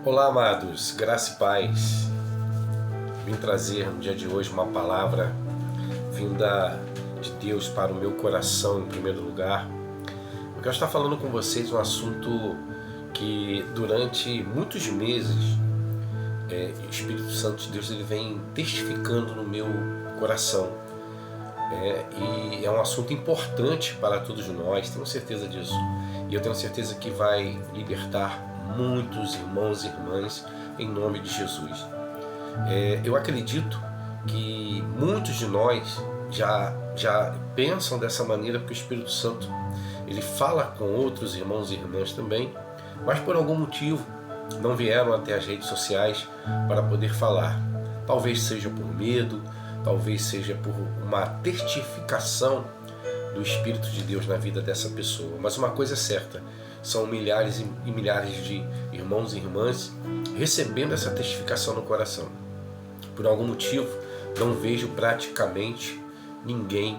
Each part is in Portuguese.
Olá, amados, graça e paz. Vim trazer no dia de hoje uma palavra vinda de Deus para o meu coração em primeiro lugar. Eu quero estar falando com vocês um assunto que durante muitos meses o Espírito Santo de Deus ele vem testificando no meu coração. E é um assunto importante para todos nós, tenho certeza disso. E eu tenho certeza que vai libertar muitos irmãos e irmãs em nome de Jesus. Eu acredito que muitos de nós já pensam dessa maneira, porque o Espírito Santo ele fala com outros irmãos e irmãs também, mas por algum motivo não vieram até as redes sociais para poder falar. Talvez seja por medo, talvez seja por uma testificação do Espírito de Deus na vida dessa pessoa. Mas uma coisa é certa, são milhares e milhares de irmãos e irmãs recebendo essa testificação no coração. Por algum motivo, não vejo praticamente ninguém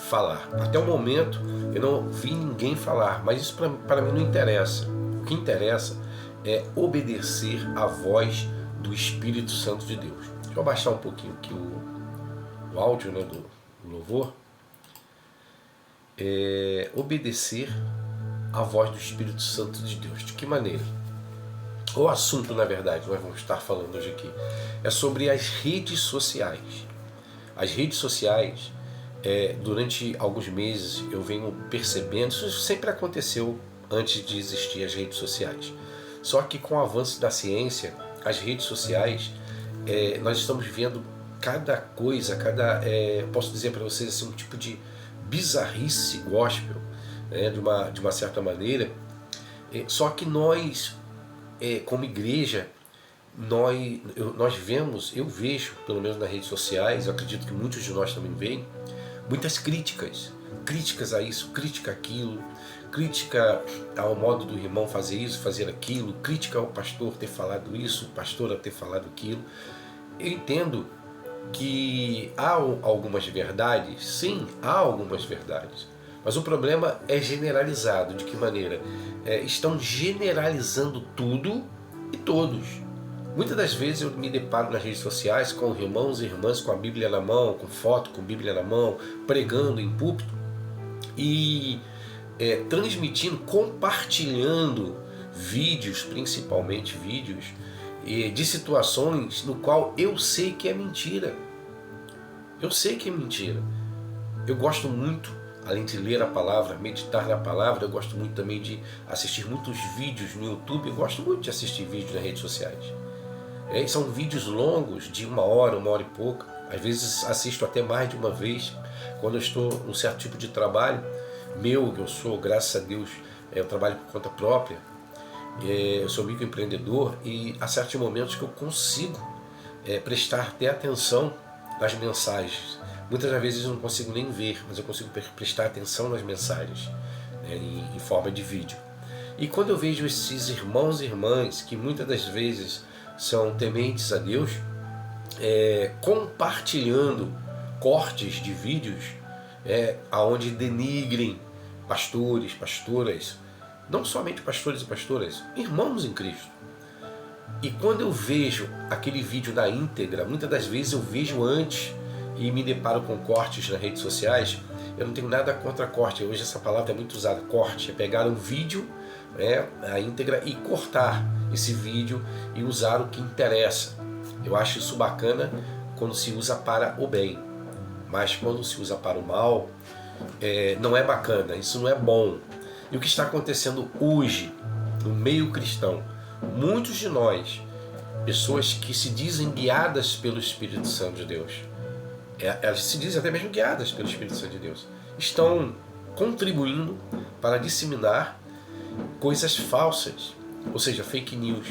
falar. Até o momento, eu não vi ninguém falar, mas isso para mim não interessa. O que interessa é obedecer à voz do Espírito Santo de Deus. Deixa eu abaixar um pouquinho aqui o áudio do louvor. Obedecer à voz do Espírito Santo de Deus. De que maneira? O assunto, na verdade, nós vamos estar falando hoje aqui, é sobre as redes sociais. As redes sociais, durante alguns meses, eu venho percebendo, isso sempre aconteceu antes de existir as redes sociais. Só que com o avanço da ciência, as redes sociais, nós estamos vendo cada coisa, posso dizer para vocês assim, um tipo de bizarrice gospel, de uma certa maneira. Só que nós, como igreja, eu vejo, pelo menos nas redes sociais, eu acredito que muitos de nós também veem, muitas críticas a isso, crítica aquilo, crítica ao modo do irmão fazer isso, fazer aquilo, crítica ao pastor ter falado isso, pastora ter falado aquilo. Eu entendo que há algumas verdades, sim, há algumas verdades, mas o problema é generalizado. De que maneira? Estão generalizando tudo e todos. Muitas das vezes eu me deparo nas redes sociais com irmãos e irmãs com a Bíblia na mão, com foto com Bíblia na mão, pregando em púlpito e transmitindo, compartilhando vídeos, principalmente vídeos, de situações no qual eu sei que é mentira. Eu sei que é mentira. Eu gosto muito, além de ler a palavra, meditar na palavra, eu gosto muito também de assistir muitos vídeos no YouTube. Eu gosto muito de assistir vídeos nas redes sociais. São vídeos longos, de uma hora e pouca. Às vezes assisto até mais de uma vez, quando eu estou num certo tipo de trabalho eu sou, graças a Deus, eu trabalho por conta própria. Eu sou microempreendedor e há certos momentos que eu consigo prestar até atenção nas mensagens. Muitas das vezes eu não consigo nem ver, mas eu consigo prestar atenção nas mensagens, em forma de vídeo. E quando eu vejo esses irmãos e irmãs, que muitas das vezes são tementes a Deus, compartilhando cortes de vídeos aonde denigrem pastores, pastoras, não somente pastores e pastoras, irmãos em Cristo. E quando eu vejo aquele vídeo na íntegra, muitas das vezes eu vejo antes e me deparo com cortes nas redes sociais. Eu não tenho nada contra corte, hoje essa palavra é muito usada, corte, é pegar um vídeo, a íntegra, e cortar esse vídeo e usar o que interessa. Eu acho isso bacana quando se usa para o bem, mas quando se usa para o mal, não é bacana, isso não é bom. E o que está acontecendo hoje no meio cristão? Muitos de nós, pessoas que se dizem guiadas pelo Espírito Santo de Deus, elas se dizem até mesmo guiadas pelo Espírito Santo de Deus, estão contribuindo para disseminar coisas falsas, ou seja, fake news.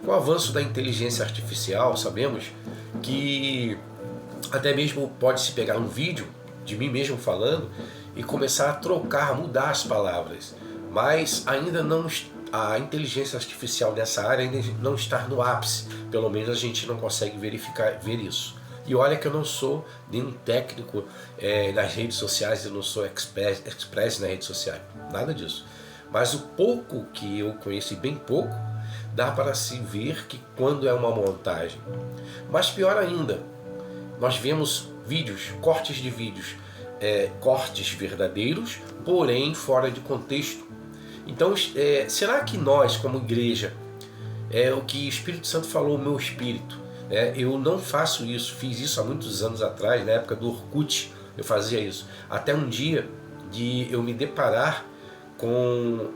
Com o avanço da inteligência artificial, sabemos que até mesmo pode-se pegar um vídeo de mim mesmo falando e começar a trocar, mudar as palavras, mas ainda não, a inteligência artificial nessa área ainda não está no ápice, pelo menos a gente não consegue ver isso. E olha que eu não sou nenhum técnico nas redes sociais, eu não sou express nas redes sociais, nada disso. Mas o pouco que eu conheço, e bem pouco, dá para se ver que quando é uma montagem. Mas pior ainda, nós vemos vídeos, cortes de vídeos, cortes verdadeiros, porém fora de contexto. Então, será que nós, como igreja, o que o Espírito Santo falou, o meu espírito, eu não faço isso, fiz isso há muitos anos atrás, na época do Orkut, eu fazia isso. Até um dia de eu me deparar com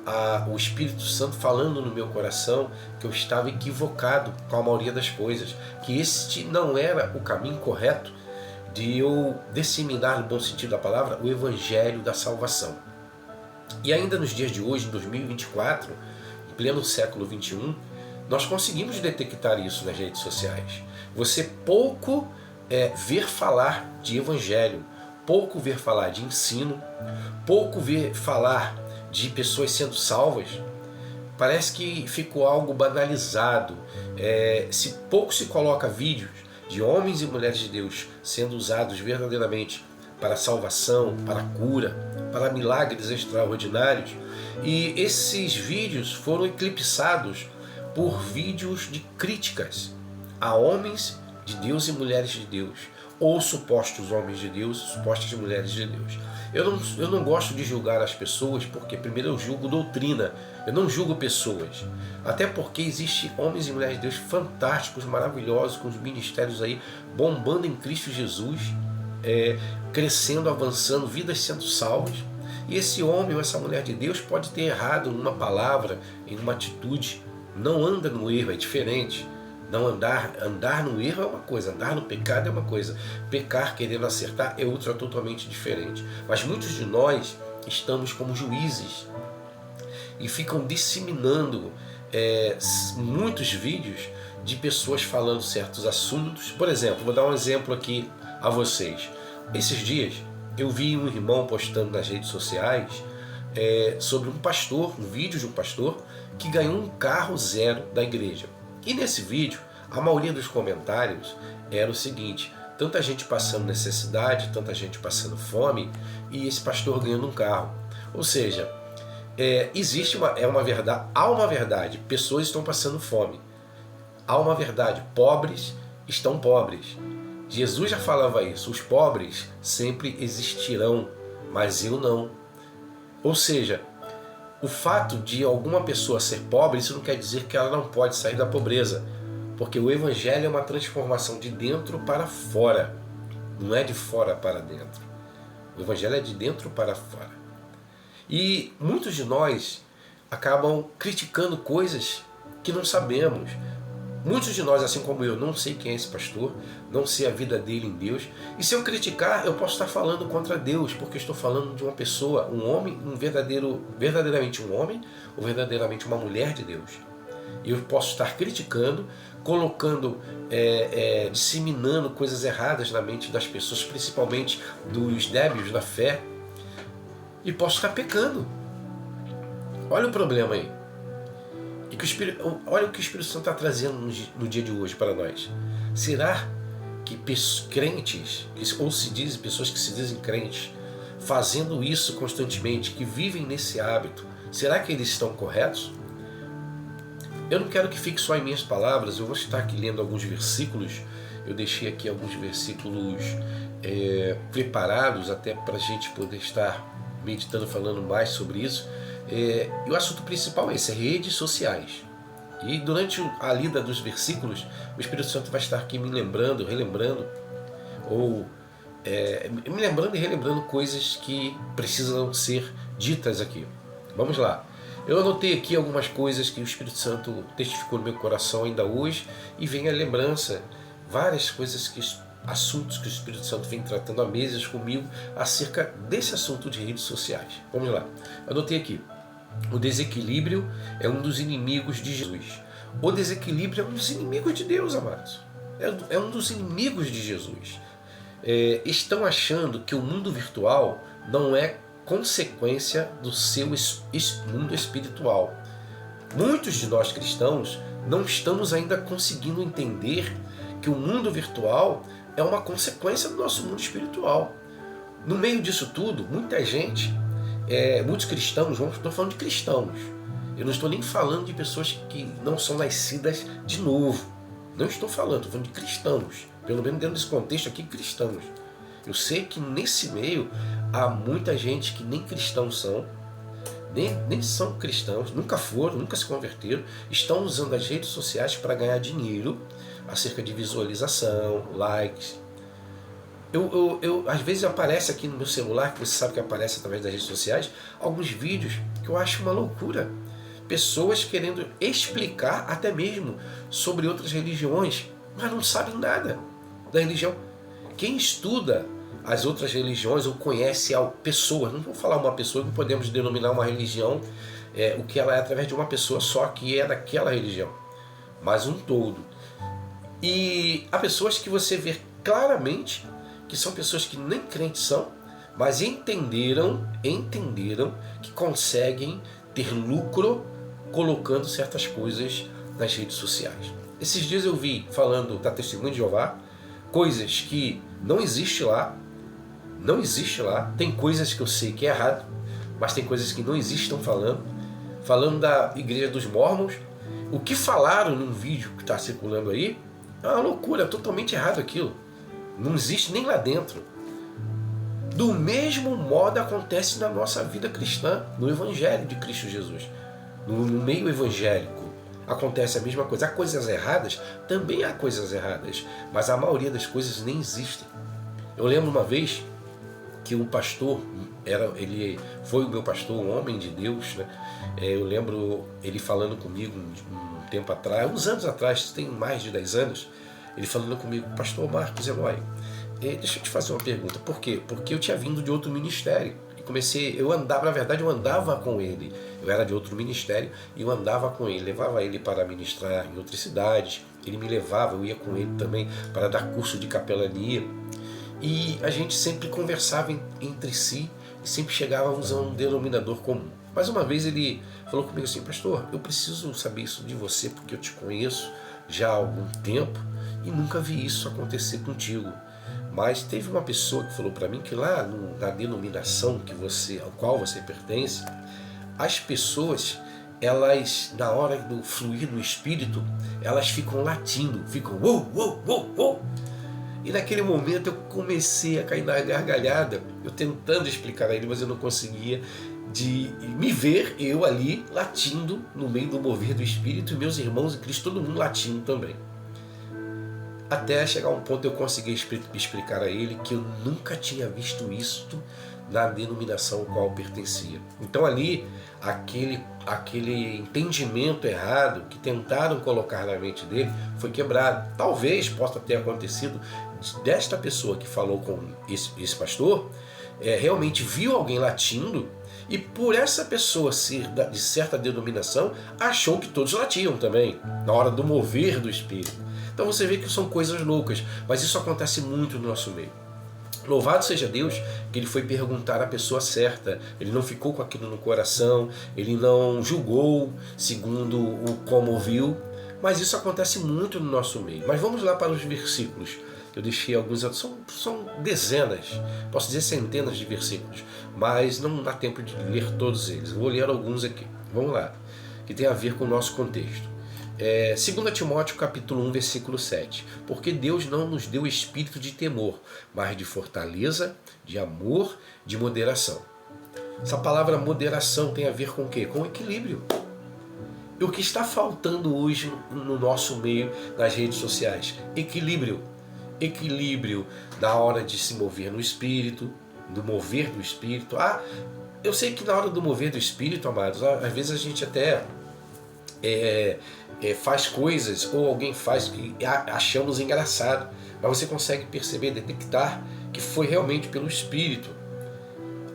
o Espírito Santo falando no meu coração que eu estava equivocado com a maioria das coisas, que este não era o caminho correto de eu disseminar, no bom sentido da palavra, o Evangelho da salvação. E ainda nos dias de hoje, em 2024, em pleno século XXI, nós conseguimos detectar isso nas redes sociais. Você pouco ver falar de Evangelho, pouco ver falar de ensino, pouco ver falar de pessoas sendo salvas. Parece que ficou algo banalizado. Pouco se coloca vídeos de homens e mulheres de Deus sendo usados verdadeiramente para salvação, para cura, para milagres extraordinários. E esses vídeos foram eclipsados por vídeos de críticas a homens de Deus e mulheres de Deus, ou supostos homens de Deus, supostas mulheres de Deus. Eu não gosto de julgar as pessoas, porque primeiro eu julgo doutrina, eu não julgo pessoas. Até porque existem homens e mulheres de Deus fantásticos, maravilhosos, com os ministérios aí bombando em Cristo Jesus, crescendo, avançando, vidas sendo salvas. E esse homem ou essa mulher de Deus pode ter errado numa palavra, em uma atitude. Não anda no erro, é diferente. Não andar no erro é uma coisa, andar no pecado é uma coisa. Pecar querendo acertar é outra totalmente diferente. Mas muitos de nós estamos como juízes e ficam disseminando muitos vídeos de pessoas falando certos assuntos. Por exemplo, vou dar um exemplo aqui a vocês. Esses dias eu vi um irmão postando nas redes sociais sobre um vídeo de um pastor que ganhou um carro zero da igreja. E nesse vídeo, a maioria dos comentários era o seguinte: tanta gente passando necessidade, tanta gente passando fome, e esse pastor ganhando um carro. Ou seja, há uma verdade, pessoas estão passando fome. Há uma verdade, pobres estão pobres. Jesus já falava isso, os pobres sempre existirão, mas eu não. Ou seja, o fato de alguma pessoa ser pobre, isso não quer dizer que ela não pode sair da pobreza, porque o Evangelho é uma transformação de dentro para fora, não é de fora para dentro. O Evangelho é de dentro para fora. E muitos de nós acabam criticando coisas que não sabemos. Muitos de nós, assim como eu, não sei quem é esse pastor, não sei a vida dele em Deus. E se eu criticar, eu posso estar falando contra Deus, porque eu estou falando de uma pessoa, um homem, verdadeiramente um homem, ou verdadeiramente uma mulher de Deus. E eu posso estar criticando, colocando, disseminando coisas erradas na mente das pessoas, principalmente dos débeis da fé, e posso estar pecando. Olha o problema aí. Olha o que o Espírito Santo está trazendo no dia de hoje para nós. Será que crentes, ou pessoas que se dizem crentes, fazendo isso constantemente, que vivem nesse hábito, será que eles estão corretos? Eu não quero que fique só em minhas palavras, eu vou estar aqui lendo alguns versículos. Eu deixei aqui alguns versículos preparados até para a gente poder estar meditando, falando mais sobre isso. E o assunto principal é esse, redes sociais. E durante a lida dos versículos, o Espírito Santo vai estar aqui me lembrando, relembrando, ou me lembrando e relembrando coisas que precisam ser ditas aqui. Vamos lá. Eu anotei aqui algumas coisas que o Espírito Santo testificou no meu coração ainda hoje, e vem a lembrança, várias coisas, assuntos que o Espírito Santo vem tratando há meses comigo acerca desse assunto de redes sociais. Vamos lá. Eu anotei aqui. O desequilíbrio é um dos inimigos de Jesus. O desequilíbrio é um dos inimigos de Deus, amados. É um dos inimigos de Jesus. Estão achando que o mundo virtual não é consequência do seu mundo espiritual. Muitos de nós cristãos não estamos ainda conseguindo entender que o mundo virtual é uma consequência do nosso mundo espiritual. No meio disso tudo, muita gente, muitos cristãos, estou falando de cristãos, Eu não estou nem falando de pessoas que não são nascidas de novo. Não estou falando de cristãos. Pelo menos dentro desse contexto aqui, cristãos. Eu sei que nesse meio há muita gente que nem cristãos são, nem são cristãos, nunca foram, nunca se converteram, estão usando as redes sociais para ganhar dinheiro acerca de visualização, likes. Às vezes aparece aqui no meu celular, que você sabe que aparece através das redes sociais, alguns vídeos que eu acho uma loucura. Pessoas querendo explicar até mesmo sobre outras religiões, mas não sabem nada da religião. Quem estuda as outras religiões ou conhece pessoas, não vou falar uma pessoa, não podemos denominar uma religião o que ela é através de uma pessoa só que é daquela religião, mas um todo. E há pessoas que você vê claramente que são pessoas que nem crentes são, mas entenderam que conseguem ter lucro colocando certas coisas nas redes sociais. Esses dias eu vi falando da Testemunha de Jeová, coisas que não existe lá, tem coisas que eu sei que é errado, mas tem coisas que não existem falando da Igreja dos Mórmons. O que falaram num vídeo que está circulando aí é uma loucura, totalmente errado aquilo. Não existe nem lá dentro. Do mesmo modo acontece na nossa vida cristã, no Evangelho de Cristo Jesus. No meio evangélico acontece a mesma coisa. Há coisas erradas? Também há coisas erradas, mas a maioria das coisas nem existem. Eu lembro uma vez que um pastor, ele foi o meu pastor, um homem de Deus, né? Eu lembro ele falando comigo um tempo atrás, uns anos atrás, tem mais de 10 anos, ele falando comigo: pastor Marcos Eloy, deixa eu te fazer uma pergunta. Por quê? Porque eu tinha vindo de outro ministério. Eu andava com ele. Eu era de outro ministério e eu andava com ele. Levava ele para ministrar em outras cidades. Ele me levava, eu ia com ele também para dar curso de capelania. E a gente sempre conversava entre si e sempre chegávamos a um denominador comum. Mas uma vez ele falou comigo assim: pastor, eu preciso saber isso de você porque eu te conheço já há algum tempo e nunca vi isso acontecer contigo. Mas teve uma pessoa que falou para mim que lá na denominação ao qual você pertence, as pessoas, elas, na hora do fluir do Espírito, elas ficam latindo, ficam uou, uou, uou, uou. E naquele momento eu comecei a cair na gargalhada, eu tentando explicar a ele, mas eu não conseguia, de me ver eu ali latindo no meio do mover do Espírito, e meus irmãos em Cristo, todo mundo latindo também. Até chegar a um ponto eu consegui explicar a ele que eu nunca tinha visto isto na denominação ao qual eu pertencia. Então ali, aquele entendimento errado que tentaram colocar na mente dele foi quebrado. Talvez possa ter acontecido desta pessoa que falou com esse pastor, realmente viu alguém latindo, e por essa pessoa ser de certa denominação, achou que todos latiam também, na hora do mover do Espírito. Então você vê que são coisas loucas, mas isso acontece muito no nosso meio. Louvado seja Deus que ele foi perguntar à pessoa certa, ele não ficou com aquilo no coração, ele não julgou segundo o como ouviu, mas isso acontece muito no nosso meio. Mas vamos lá para os versículos. Eu deixei alguns, são dezenas, posso dizer centenas de versículos, mas não dá tempo de ler todos eles. Vou ler alguns aqui. Vamos lá, que tem a ver com o nosso contexto. 2 Timóteo capítulo 1, versículo 7. Porque Deus não nos deu espírito de temor, mas de fortaleza, de amor, de moderação. Essa palavra moderação tem a ver com o quê? Com equilíbrio. E o que está faltando hoje no nosso meio, nas redes sociais? Equilíbrio. Equilíbrio na hora de se mover no Espírito, do mover do Espírito. Eu sei que na hora do mover do Espírito, amados, às vezes a gente até faz coisas, ou alguém faz que achamos engraçado, mas você consegue perceber, detectar que foi realmente pelo Espírito.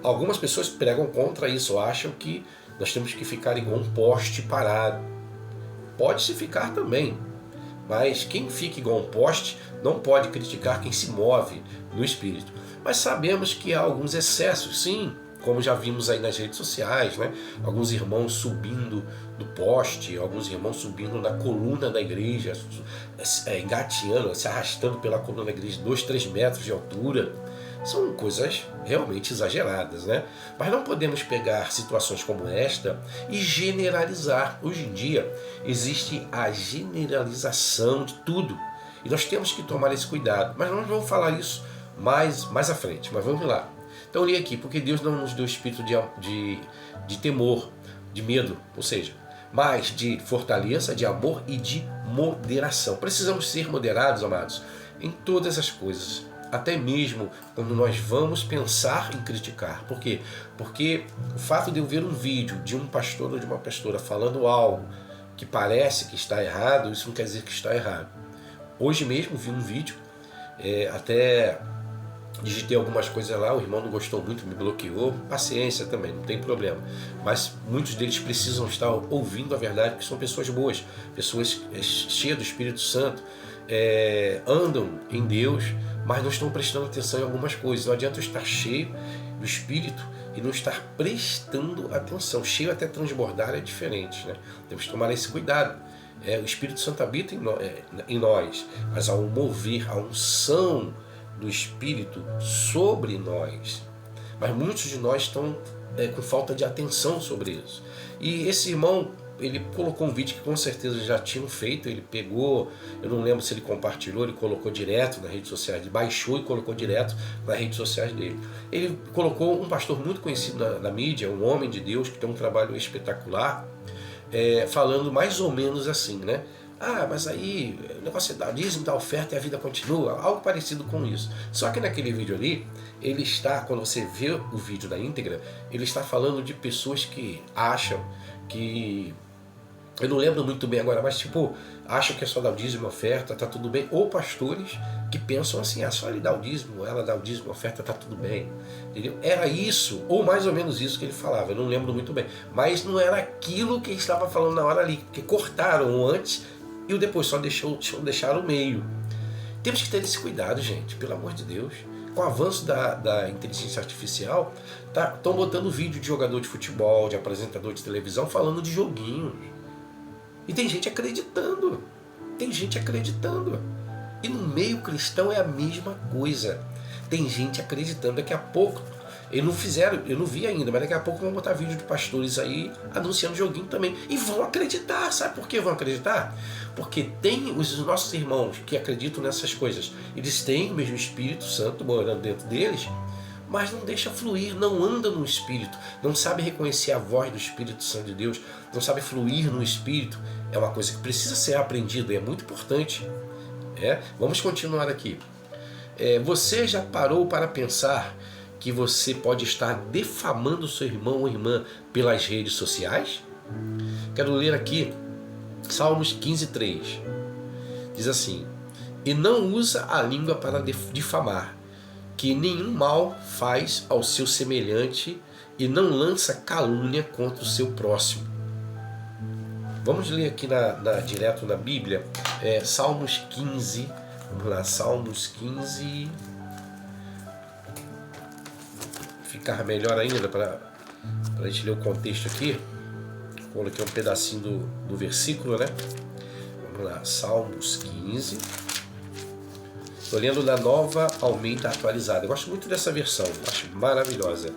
Algumas pessoas pregam contra isso, acham que nós temos que ficar igual um poste parado. Pode-se ficar também, mas quem fica igual um poste não pode criticar quem se move no Espírito. Mas sabemos que há alguns excessos, sim, como já vimos aí nas redes sociais, né? Alguns irmãos subindo do poste, alguns irmãos subindo na coluna da igreja, engateando, se arrastando pela coluna da igreja, 2, 3 metros de altura. São coisas realmente exageradas, né? Mas não podemos pegar situações como esta e generalizar. Hoje em dia existe a generalização de tudo e nós temos que tomar esse cuidado. Mas nós vamos falar isso mais à frente, mas vamos lá. Então eu li aqui, porque Deus não nos deu espírito de temor, de medo, ou seja, mas de fortaleza, de amor e de moderação. Precisamos ser moderados, amados, em todas as coisas, até mesmo quando nós vamos pensar em criticar. Por quê? Porque o fato de eu ver um vídeo de um pastor ou de uma pastora falando algo que parece que está errado, isso não quer dizer que está errado. Hoje mesmo vi um vídeo, até digitei algumas coisas lá, o irmão não gostou muito, me bloqueou, paciência também, não tem problema. Mas muitos deles precisam estar ouvindo a verdade, porque são pessoas boas, pessoas cheias do Espírito Santo, andam em Deus, mas não estão prestando atenção em algumas coisas. Não adianta eu estar cheio do Espírito e não estar prestando atenção. Cheio até transbordar é diferente, né? Temos que tomar esse cuidado. O Espírito Santo habita em nós, mas há um mover, a unção do Espírito sobre nós. Mas muitos de nós estão com falta de atenção sobre isso. E esse irmão, ele colocou um vídeo que com certeza já tinham feito, ele pegou, eu não lembro se ele compartilhou, ele colocou direto nas redes sociais, ele baixou e colocou direto nas redes sociais dele. Ele colocou um pastor muito conhecido na mídia, um homem de Deus que tem um trabalho espetacular, falando mais ou menos assim, né? Mas aí o negócio é dar dízimo, dar oferta e a vida continua, algo parecido com isso. Só que naquele vídeo ali, ele está, quando você vê o vídeo na íntegra, ele está falando de pessoas que acham que, eu não lembro muito bem agora, mas acham que é só dar o dízimo, oferta, tá tudo bem. Ou pastores que pensam assim, só ele dá o dízimo, ela dá o dízimo, oferta, tá tudo bem. Entendeu? Era isso, ou mais ou menos isso que ele falava, eu não lembro muito bem. Mas não era aquilo que ele estava falando na hora ali, porque cortaram o antes e o depois, só deixaram o meio. Temos que ter esse cuidado, gente, pelo amor de Deus. Com o avanço da inteligência artificial, estão botando vídeo de jogador de futebol, de apresentador de televisão, falando de joguinhos. E tem gente acreditando. E no meio cristão é a mesma coisa. Tem gente acreditando. Daqui a pouco, eles não fizeram, eu não vi ainda, mas daqui a pouco vão botar vídeo de pastores aí anunciando joguinho também. E vão acreditar. Sabe por que vão acreditar? Porque tem os nossos irmãos que acreditam nessas coisas. Eles têm o mesmo Espírito Santo morando dentro deles, mas não deixa fluir, não anda no Espírito, não sabe reconhecer a voz do Espírito Santo de Deus, não sabe fluir no Espírito. É uma coisa que precisa ser aprendida, é muito importante. Vamos continuar aqui. Você já parou para pensar que você pode estar defamando seu irmão ou irmã pelas redes sociais? Quero ler aqui Salmos 15:3. Diz assim: e não usa a língua para difamar, que nenhum mal faz ao seu semelhante e não lança calúnia contra o seu próximo. Vamos ler aqui direto na Bíblia, Salmos 15. Vamos lá, Salmos 15. Ficar melhor ainda para a gente ler o contexto aqui. Coloquei um pedacinho do versículo, né? Vamos lá, Salmos 15. Estou lendo na Nova Almeida Atualizada. Eu gosto muito dessa versão, acho maravilhosa.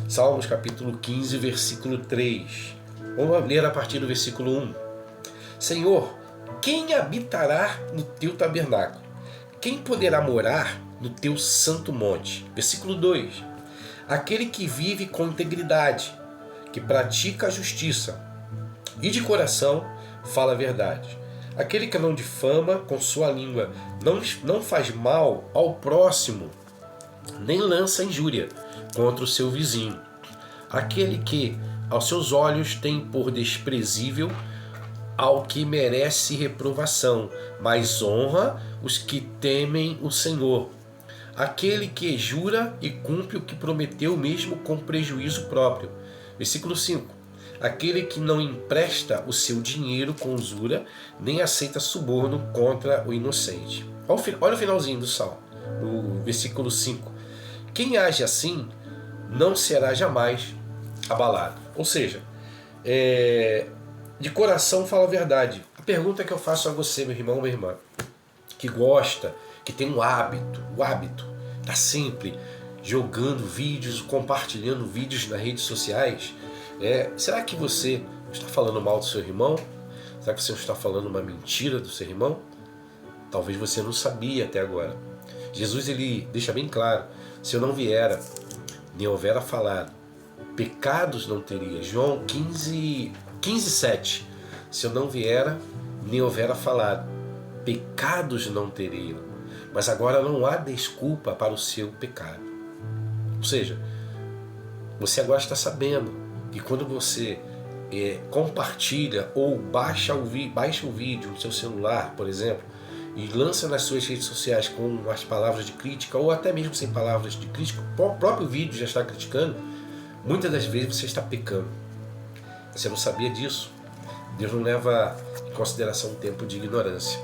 Salmos capítulo 15, versículo 3. Vamos ler a partir do versículo 1. Senhor, quem habitará no teu tabernáculo? Quem poderá morar no teu santo monte? Versículo 2. Aquele que vive com integridade, que pratica a justiça e de coração fala a verdade. Aquele que não difama com sua língua, não faz mal ao próximo, nem lança injúria contra o seu vizinho. Aquele que aos seus olhos tem por desprezível ao que merece reprovação, mas honra os que temem o Senhor. Aquele que jura e cumpre o que prometeu mesmo com prejuízo próprio. Versículo 5. Aquele que não empresta o seu dinheiro com usura, nem aceita suborno contra o inocente. Olha o finalzinho do Salmo, no versículo 5. Quem age assim não será jamais abalado. Ou seja, de coração fala a verdade. A pergunta que eu faço a você, meu irmão, minha irmã, que gosta, que tem o hábito, está sempre jogando vídeos, compartilhando vídeos nas redes sociais, será que você está falando mal do seu irmão? Será que você está falando uma mentira do seu irmão? Talvez você não sabia até agora. Jesus, ele deixa bem claro: se eu não viera, nem houvera falado, pecados não teria. João 15:7. Se eu não viera, nem houvera falado, pecados não teriam. Mas agora não há desculpa para o seu pecado. Ou seja, você agora está sabendo que quando você compartilha ou baixa o vídeo no seu celular, por exemplo, e lança nas suas redes sociais com as palavras de crítica, ou até mesmo sem palavras de crítica, o próprio vídeo já está criticando, muitas das vezes você está pecando. Você não sabia disso. Deus não leva em consideração um tempo de ignorância.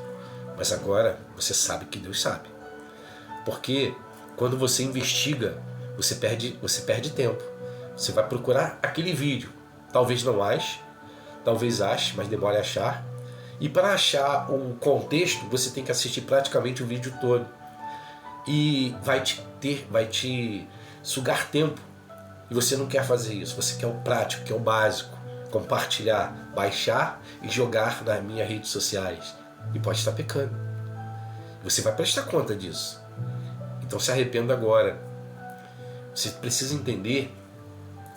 Mas agora você sabe que Deus sabe. Porque quando você investiga, você perde tempo. Você vai procurar aquele vídeo. Talvez não ache, talvez ache, mas demore a achar. E para achar o contexto, você tem que assistir praticamente o vídeo todo. E vai te sugar tempo. E você não quer fazer isso. Você quer o prático, quer o básico. Compartilhar, baixar e jogar nas minhas redes sociais. E pode estar pecando. Você vai prestar conta disso. Então se arrependa agora. Você precisa entender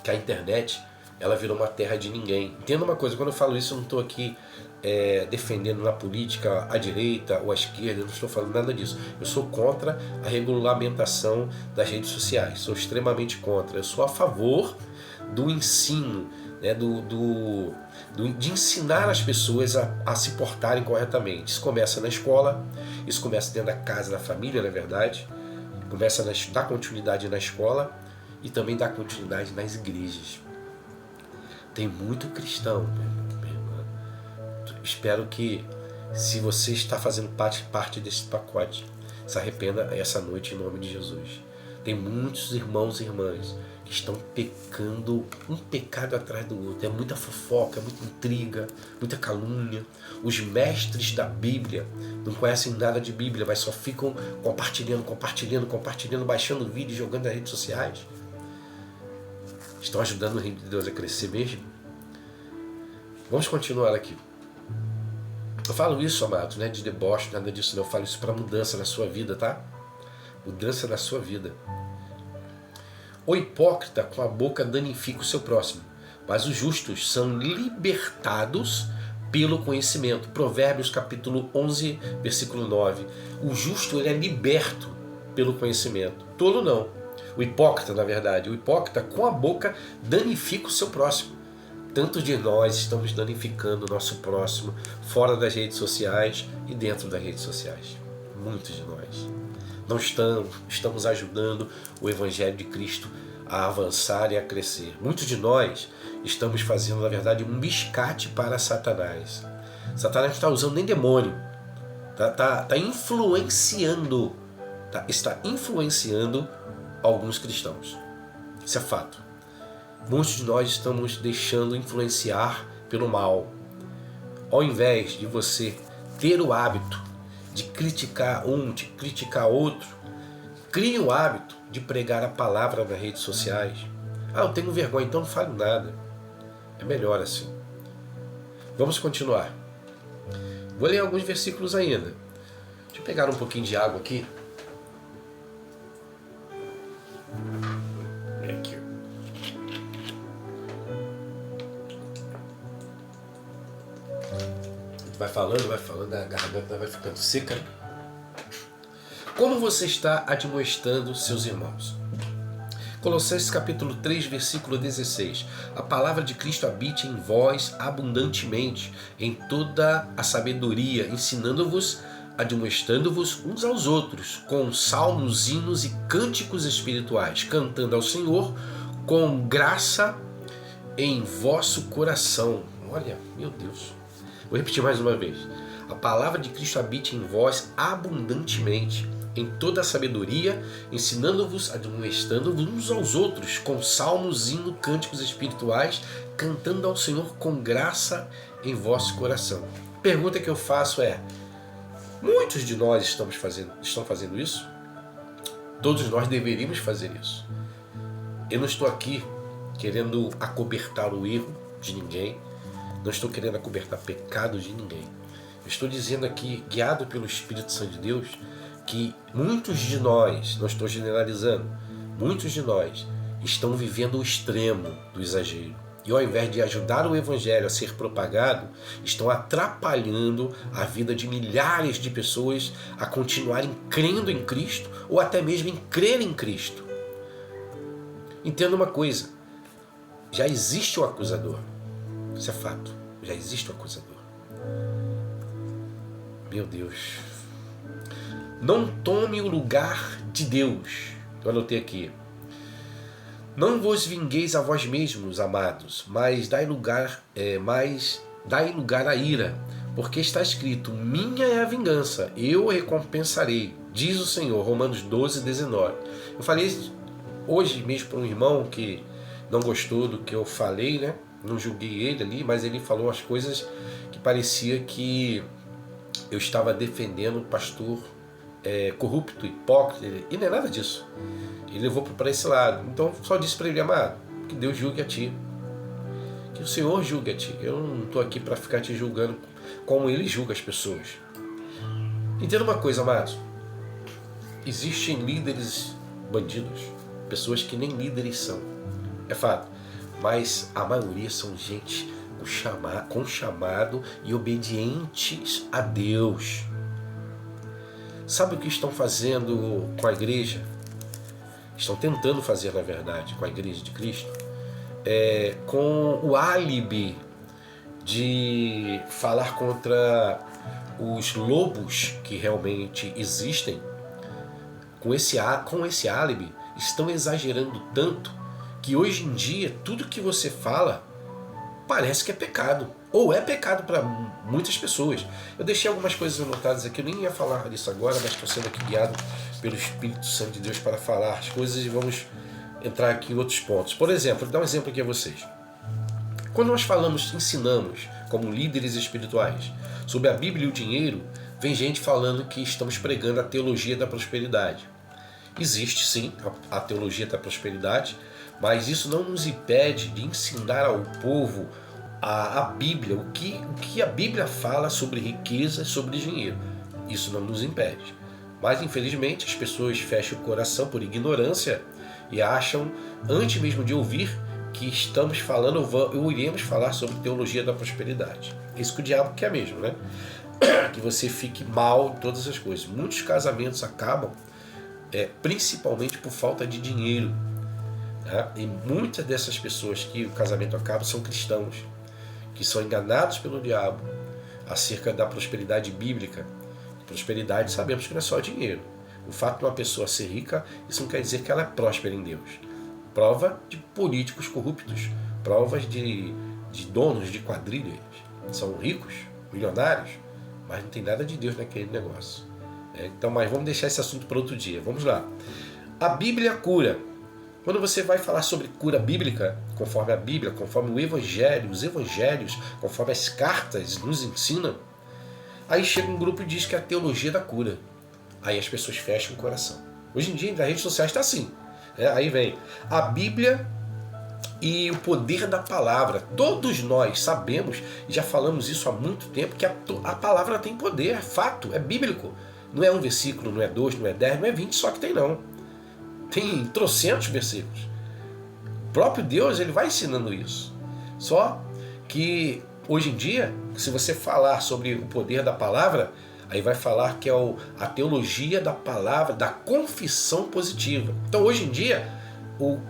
que a internet, ela virou uma terra de ninguém. Entenda uma coisa, quando eu falo isso, eu não estou aqui defendendo na política a direita ou a esquerda, eu não estou falando nada disso. Eu sou contra a regulamentação das redes sociais, sou extremamente contra. Eu sou a favor do ensino, de ensinar as pessoas a se portarem corretamente. Isso começa na escola, isso começa dentro da casa, da família, na verdade. Começa a dar continuidade na escola e também dar continuidade nas igrejas. Tem muito cristão, meu irmão. Espero que, se você está fazendo parte desse pacote, se arrependa essa noite em nome de Jesus. Tem muitos irmãos e irmãs que estão pecando, um pecado atrás do outro. É muita fofoca, muita intriga, muita calúnia. Os mestres da Bíblia não conhecem nada de Bíblia, mas só ficam compartilhando, baixando vídeo e jogando nas redes sociais. Estão ajudando o reino de Deus a crescer mesmo? Vamos continuar aqui. Eu falo isso, amados, de deboche, nada disso não. Eu falo isso para mudança na sua vida, tá? Mudança na sua vida. O hipócrita com a boca danifica o seu próximo, mas os justos são libertados pelo conhecimento. Provérbios capítulo 11, versículo 9. O justo, ele é liberto pelo conhecimento. Tolo não. O hipócrita, na verdade, o hipócrita com a boca danifica o seu próximo. Tanto de nós estamos danificando o nosso próximo fora das redes sociais e dentro das redes sociais. Muitos de nós não estamos ajudando o Evangelho de Cristo a avançar e a crescer. Muitos de nós estamos fazendo, na verdade, um biscate para Satanás. Satanás não está usando nem demônio. Está influenciando alguns cristãos. Isso é fato. Muitos de nós estamos deixando influenciar pelo mal. Ao invés de você ter o hábito de criticar um, de criticar outro, crie o hábito de pregar a palavra nas redes sociais. Eu tenho vergonha, então não falo nada. É melhor assim. Vamos continuar. Vou ler alguns versículos ainda. Deixa eu pegar um pouquinho de água aqui. Aqui. Vai falando, a garganta vai ficando seca. Como você está admoestando seus irmãos? Colossenses capítulo 3, versículo 16. A palavra de Cristo habite em vós abundantemente, em toda a sabedoria, ensinando-vos, admoestando-vos uns aos outros, com salmos, hinos e cânticos espirituais, cantando ao Senhor com graça em vosso coração. Olha, meu Deus. Vou repetir mais uma vez. A palavra de Cristo habite em vós abundantemente, em toda a sabedoria, ensinando-vos, admoestando-vos uns aos outros, com salmos, hinos, cânticos espirituais, cantando ao Senhor com graça em vosso coração. A pergunta que eu faço é: muitos de nós estão fazendo isso? Todos nós deveríamos fazer isso. Eu não estou aqui querendo acobertar o erro de ninguém, não estou querendo acobertar pecado de ninguém. Eu estou dizendo aqui, guiado pelo Espírito Santo de Deus, que muitos de nós, não estou generalizando, muitos de nós estão vivendo o extremo do exagero. E ao invés de ajudar o Evangelho a ser propagado, estão atrapalhando a vida de milhares de pessoas a continuarem crendo em Cristo ou até mesmo em crer em Cristo. Entenda uma coisa, já existe o acusador. Isso é fato, já existe o acusador. Meu Deus. Não tome o lugar de Deus. Eu anotei aqui. Não vos vingueis a vós mesmos, amados, mas dai lugar à ira, porque está escrito: minha é a vingança, eu recompensarei, diz o Senhor. Romanos 12, 19. Eu falei hoje mesmo para um irmão que não gostou do que eu falei, né? Não julguei ele ali, mas ele falou as coisas que parecia que eu estava defendendo o pastor corrupto, hipócrita, e não é nada disso. Ele levou para esse lado. Então só disse para ele: amado, que Deus julgue a ti, que o Senhor julgue a ti. Eu não estou aqui para ficar te julgando como ele julga as pessoas. Entenda uma coisa, amados, existem líderes bandidos, pessoas que nem líderes são, é fato, mas a maioria são gente com chamado e obedientes a Deus. Sabe o que estão fazendo com a igreja? Estão tentando fazer, na verdade, com a igreja de Cristo, com o álibi de falar contra os lobos que realmente existem. Com esse álibi, estão exagerando tanto que hoje em dia tudo que você fala parece que é pecado, ou é pecado para muitas pessoas. Eu deixei algumas coisas anotadas aqui, eu nem ia falar disso agora, mas estou sendo aqui guiado pelo Espírito Santo de Deus para falar as coisas e vamos entrar aqui em outros pontos. Por exemplo, vou dar um exemplo aqui a vocês. Quando nós ensinamos como líderes espirituais sobre a Bíblia e o dinheiro, vem gente falando que estamos pregando a teologia da prosperidade. Existe sim a teologia da prosperidade, mas isso não nos impede de ensinar ao povo a Bíblia, o que a Bíblia fala sobre riqueza, sobre dinheiro. Isso não nos impede. Mas infelizmente as pessoas fecham o coração por ignorância e acham, antes mesmo de ouvir, que estamos falando ou iremos falar sobre teologia da prosperidade. Isso que o diabo quer mesmo, né? Que você fique mal em todas as coisas. Muitos casamentos acabam principalmente por falta de dinheiro. E muitas dessas pessoas que o casamento acaba são cristãos, que são enganados pelo diabo acerca da prosperidade bíblica. Prosperidade, sabemos que não é só dinheiro. O fato de uma pessoa ser rica, isso não quer dizer que ela é próspera em Deus. Prova de políticos corruptos, provas de donos de quadrilhas. São ricos, milionários, mas não tem nada de Deus naquele negócio. Então, mas vamos deixar esse assunto para outro dia. Vamos lá. A Bíblia cura. Quando você vai falar sobre cura bíblica, conforme a Bíblia, conforme o Evangelho, os Evangelhos, conforme as cartas nos ensinam, aí chega um grupo e diz que é a teologia da cura. Aí as pessoas fecham o coração. Hoje em dia, nas redes sociais está assim. Aí vem a Bíblia e o poder da palavra. Todos nós sabemos, e já falamos isso há muito tempo, que a palavra tem poder, é fato, é bíblico. Não é um versículo, não é 2, não é 10, não é 20 só que tem não. Tem trocentos versículos. O próprio Deus, ele vai ensinando isso. Só que hoje em dia, se você falar sobre o poder da palavra, aí vai falar que é a teologia da palavra, da confissão positiva. Então hoje em dia,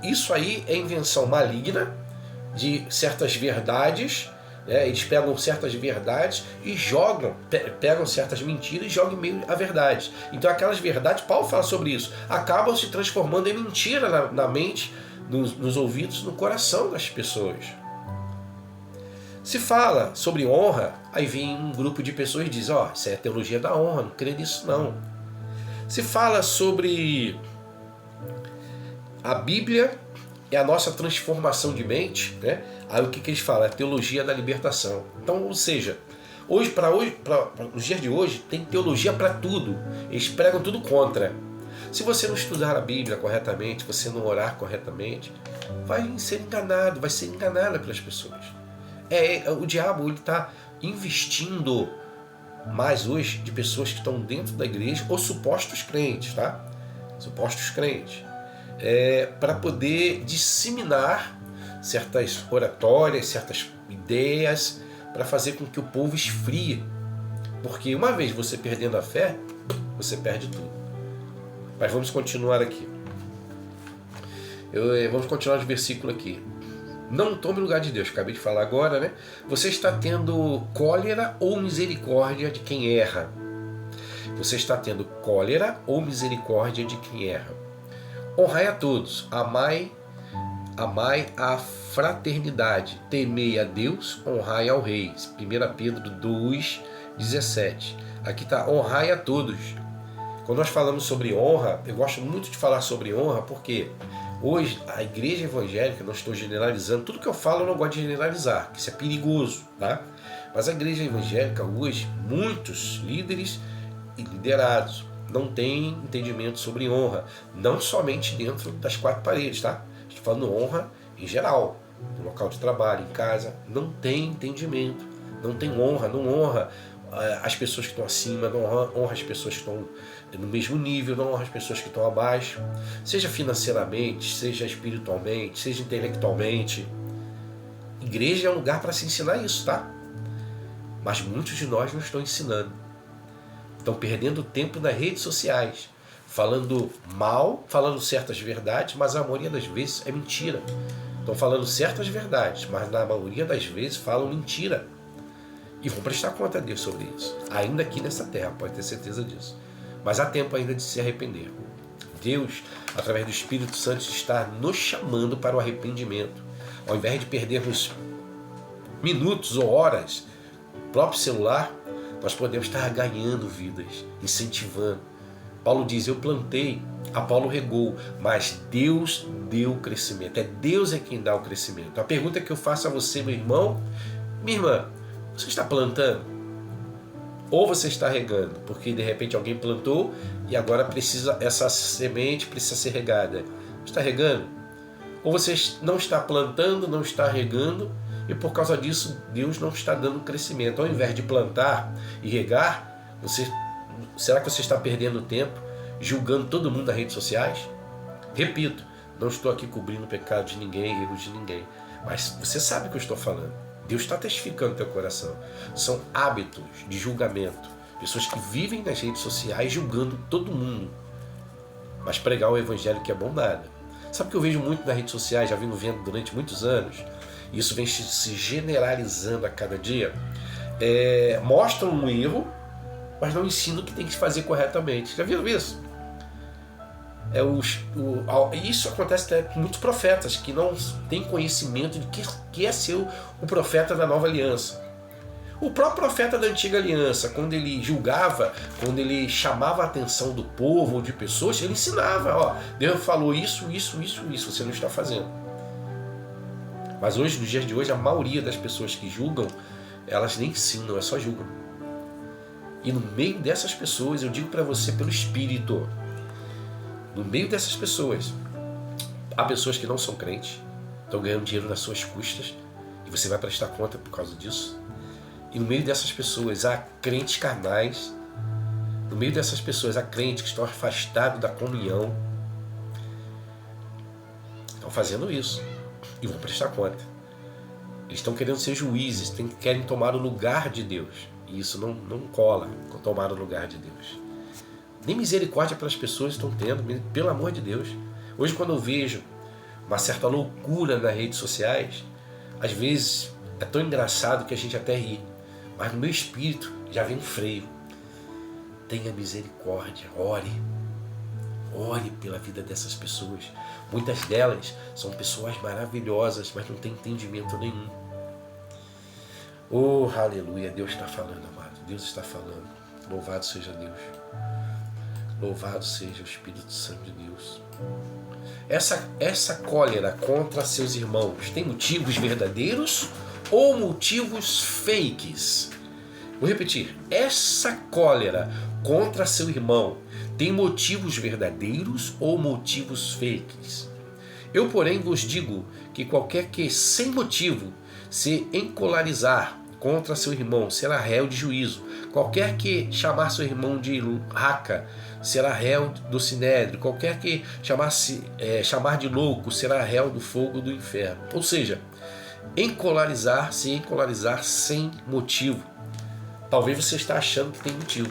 isso aí é invenção maligna de certas verdades. Eles pegam certas verdades e pegam certas mentiras e jogam em meio a verdade. Então aquelas verdades, Paulo fala sobre isso, acabam se transformando em mentira na mente, nos ouvidos, no coração das pessoas. Se fala sobre honra, aí vem um grupo de pessoas e diz: isso é a teologia da honra, não creio nisso não. Se fala sobre a Bíblia é a nossa transformação de mente, né? Aí o que eles falam? É a teologia da libertação. Então, ou seja, nos dias de hoje, tem teologia para tudo. Eles pregam tudo contra. Se você não estudar a Bíblia corretamente, você não orar corretamente, vai ser enganado, vai ser enganada pelas pessoas. O diabo está investindo mais hoje de pessoas que estão dentro da igreja ou supostos crentes, tá? Supostos crentes. Para poder disseminar certas oratórias, certas ideias, para fazer com que o povo esfrie. Porque uma vez você perdendo a fé, você perde tudo. Mas vamos continuar aqui. Vamos continuar no versículo aqui. Não tome lugar de Deus, acabei de falar agora, né? Você está tendo cólera ou misericórdia de quem erra? Você está tendo cólera ou misericórdia de quem erra? Honrai a todos, amai a fraternidade, temei a Deus, honrai ao rei. 1 Pedro 2,17. Aqui está, honrai a todos. Quando nós falamos sobre honra, eu gosto muito de falar sobre honra, porque hoje a igreja evangélica, não estou generalizando, tudo que eu falo eu não gosto de generalizar, que isso é perigoso, tá? Mas a igreja evangélica hoje, muitos líderes e liderados não têm entendimento sobre honra, não somente dentro das quatro paredes, tá? Estou falando honra em geral, no local de trabalho, em casa, não tem entendimento, não tem honra, não honra as pessoas que estão acima, não honra as pessoas que estão no mesmo nível, não honra as pessoas que estão abaixo, seja financeiramente, seja espiritualmente, seja intelectualmente. Igreja é um lugar para se ensinar isso, tá? Mas muitos de nós não estão ensinando. Estão perdendo tempo nas redes sociais, falando mal, falando certas verdades, mas a maioria das vezes é mentira. Estão falando certas verdades, mas na maioria das vezes falam mentira. E vão prestar conta a Deus sobre isso. Ainda aqui nessa terra, pode ter certeza disso. Mas há tempo ainda de se arrepender. Deus, através do Espírito Santo, está nos chamando para o arrependimento. Ao invés de perdermos minutos ou horas no próprio celular, nós podemos estar ganhando vidas, incentivando. Paulo diz, eu plantei, Apolo regou, mas Deus deu o crescimento. Deus é quem dá o crescimento. A pergunta que eu faço a você, meu irmão, minha irmã, você está plantando? Ou você está regando? Porque de repente alguém plantou e agora essa semente precisa ser regada. Você está regando? Ou você não está plantando, não está regando, e por causa disso Deus não está dando crescimento. Ao invés de plantar e regar, será que você está perdendo tempo julgando todo mundo nas redes sociais? Repito, não estou aqui cobrindo o pecado de ninguém, erros de ninguém, mas você sabe o que eu estou falando. Deus está testificando teu coração. São hábitos de julgamento. Pessoas que vivem nas redes sociais julgando todo mundo. Mas pregar o evangelho que é bom nada. Sabe o que eu vejo muito nas redes sociais, já venho vendo durante muitos anos, e isso vem se generalizando a cada dia? Mostram um erro, mas não ensinam o que tem que fazer corretamente. Já viram isso? Isso acontece até com muitos profetas que não têm conhecimento de que é ser o profeta da nova aliança. O próprio profeta da antiga aliança, quando ele julgava, quando ele chamava a atenção do povo ou de pessoas, ele ensinava, Deus falou isso, você não está fazendo. Mas hoje, nos dias de hoje, a maioria das pessoas que julgam, elas nem ensinam, só julgam. E no meio dessas pessoas, eu digo para você pelo Espírito, no meio dessas pessoas, há pessoas que não são crentes, estão ganhando dinheiro nas suas custas, e você vai prestar conta por causa disso. E no meio dessas pessoas há crentes carnais, no meio dessas pessoas há crentes que estão afastados da comunhão, estão fazendo isso e vão prestar conta. Eles estão querendo ser juízes, querem tomar o lugar de Deus, e isso não cola com tomar o lugar de Deus. Nem misericórdia para as pessoas estão tendo, pelo amor de Deus. Hoje, quando eu vejo uma certa loucura nas redes sociais, às vezes é tão engraçado que a gente até ri, mas no meu espírito já vem um freio. Tenha misericórdia, ore pela vida dessas pessoas. Muitas delas são pessoas maravilhosas, mas não têm entendimento nenhum. Oh, aleluia, Deus está falando, amado, Deus está falando. Louvado seja Deus. Louvado seja o Espírito Santo de Deus. Essa cólera contra seus irmãos tem motivos verdadeiros ou motivos fakes? Vou repetir. Essa cólera contra seu irmão tem motivos verdadeiros ou motivos fakes? Eu, porém, vos digo que qualquer que, sem motivo, se encolarizar contra seu irmão será réu de juízo. Qualquer que chamar seu irmão de raca será réu do sinédrio. Qualquer que chamar de louco será réu do fogo do inferno. Ou seja, se encolarizar sem motivo. Talvez você está achando que tem motivo,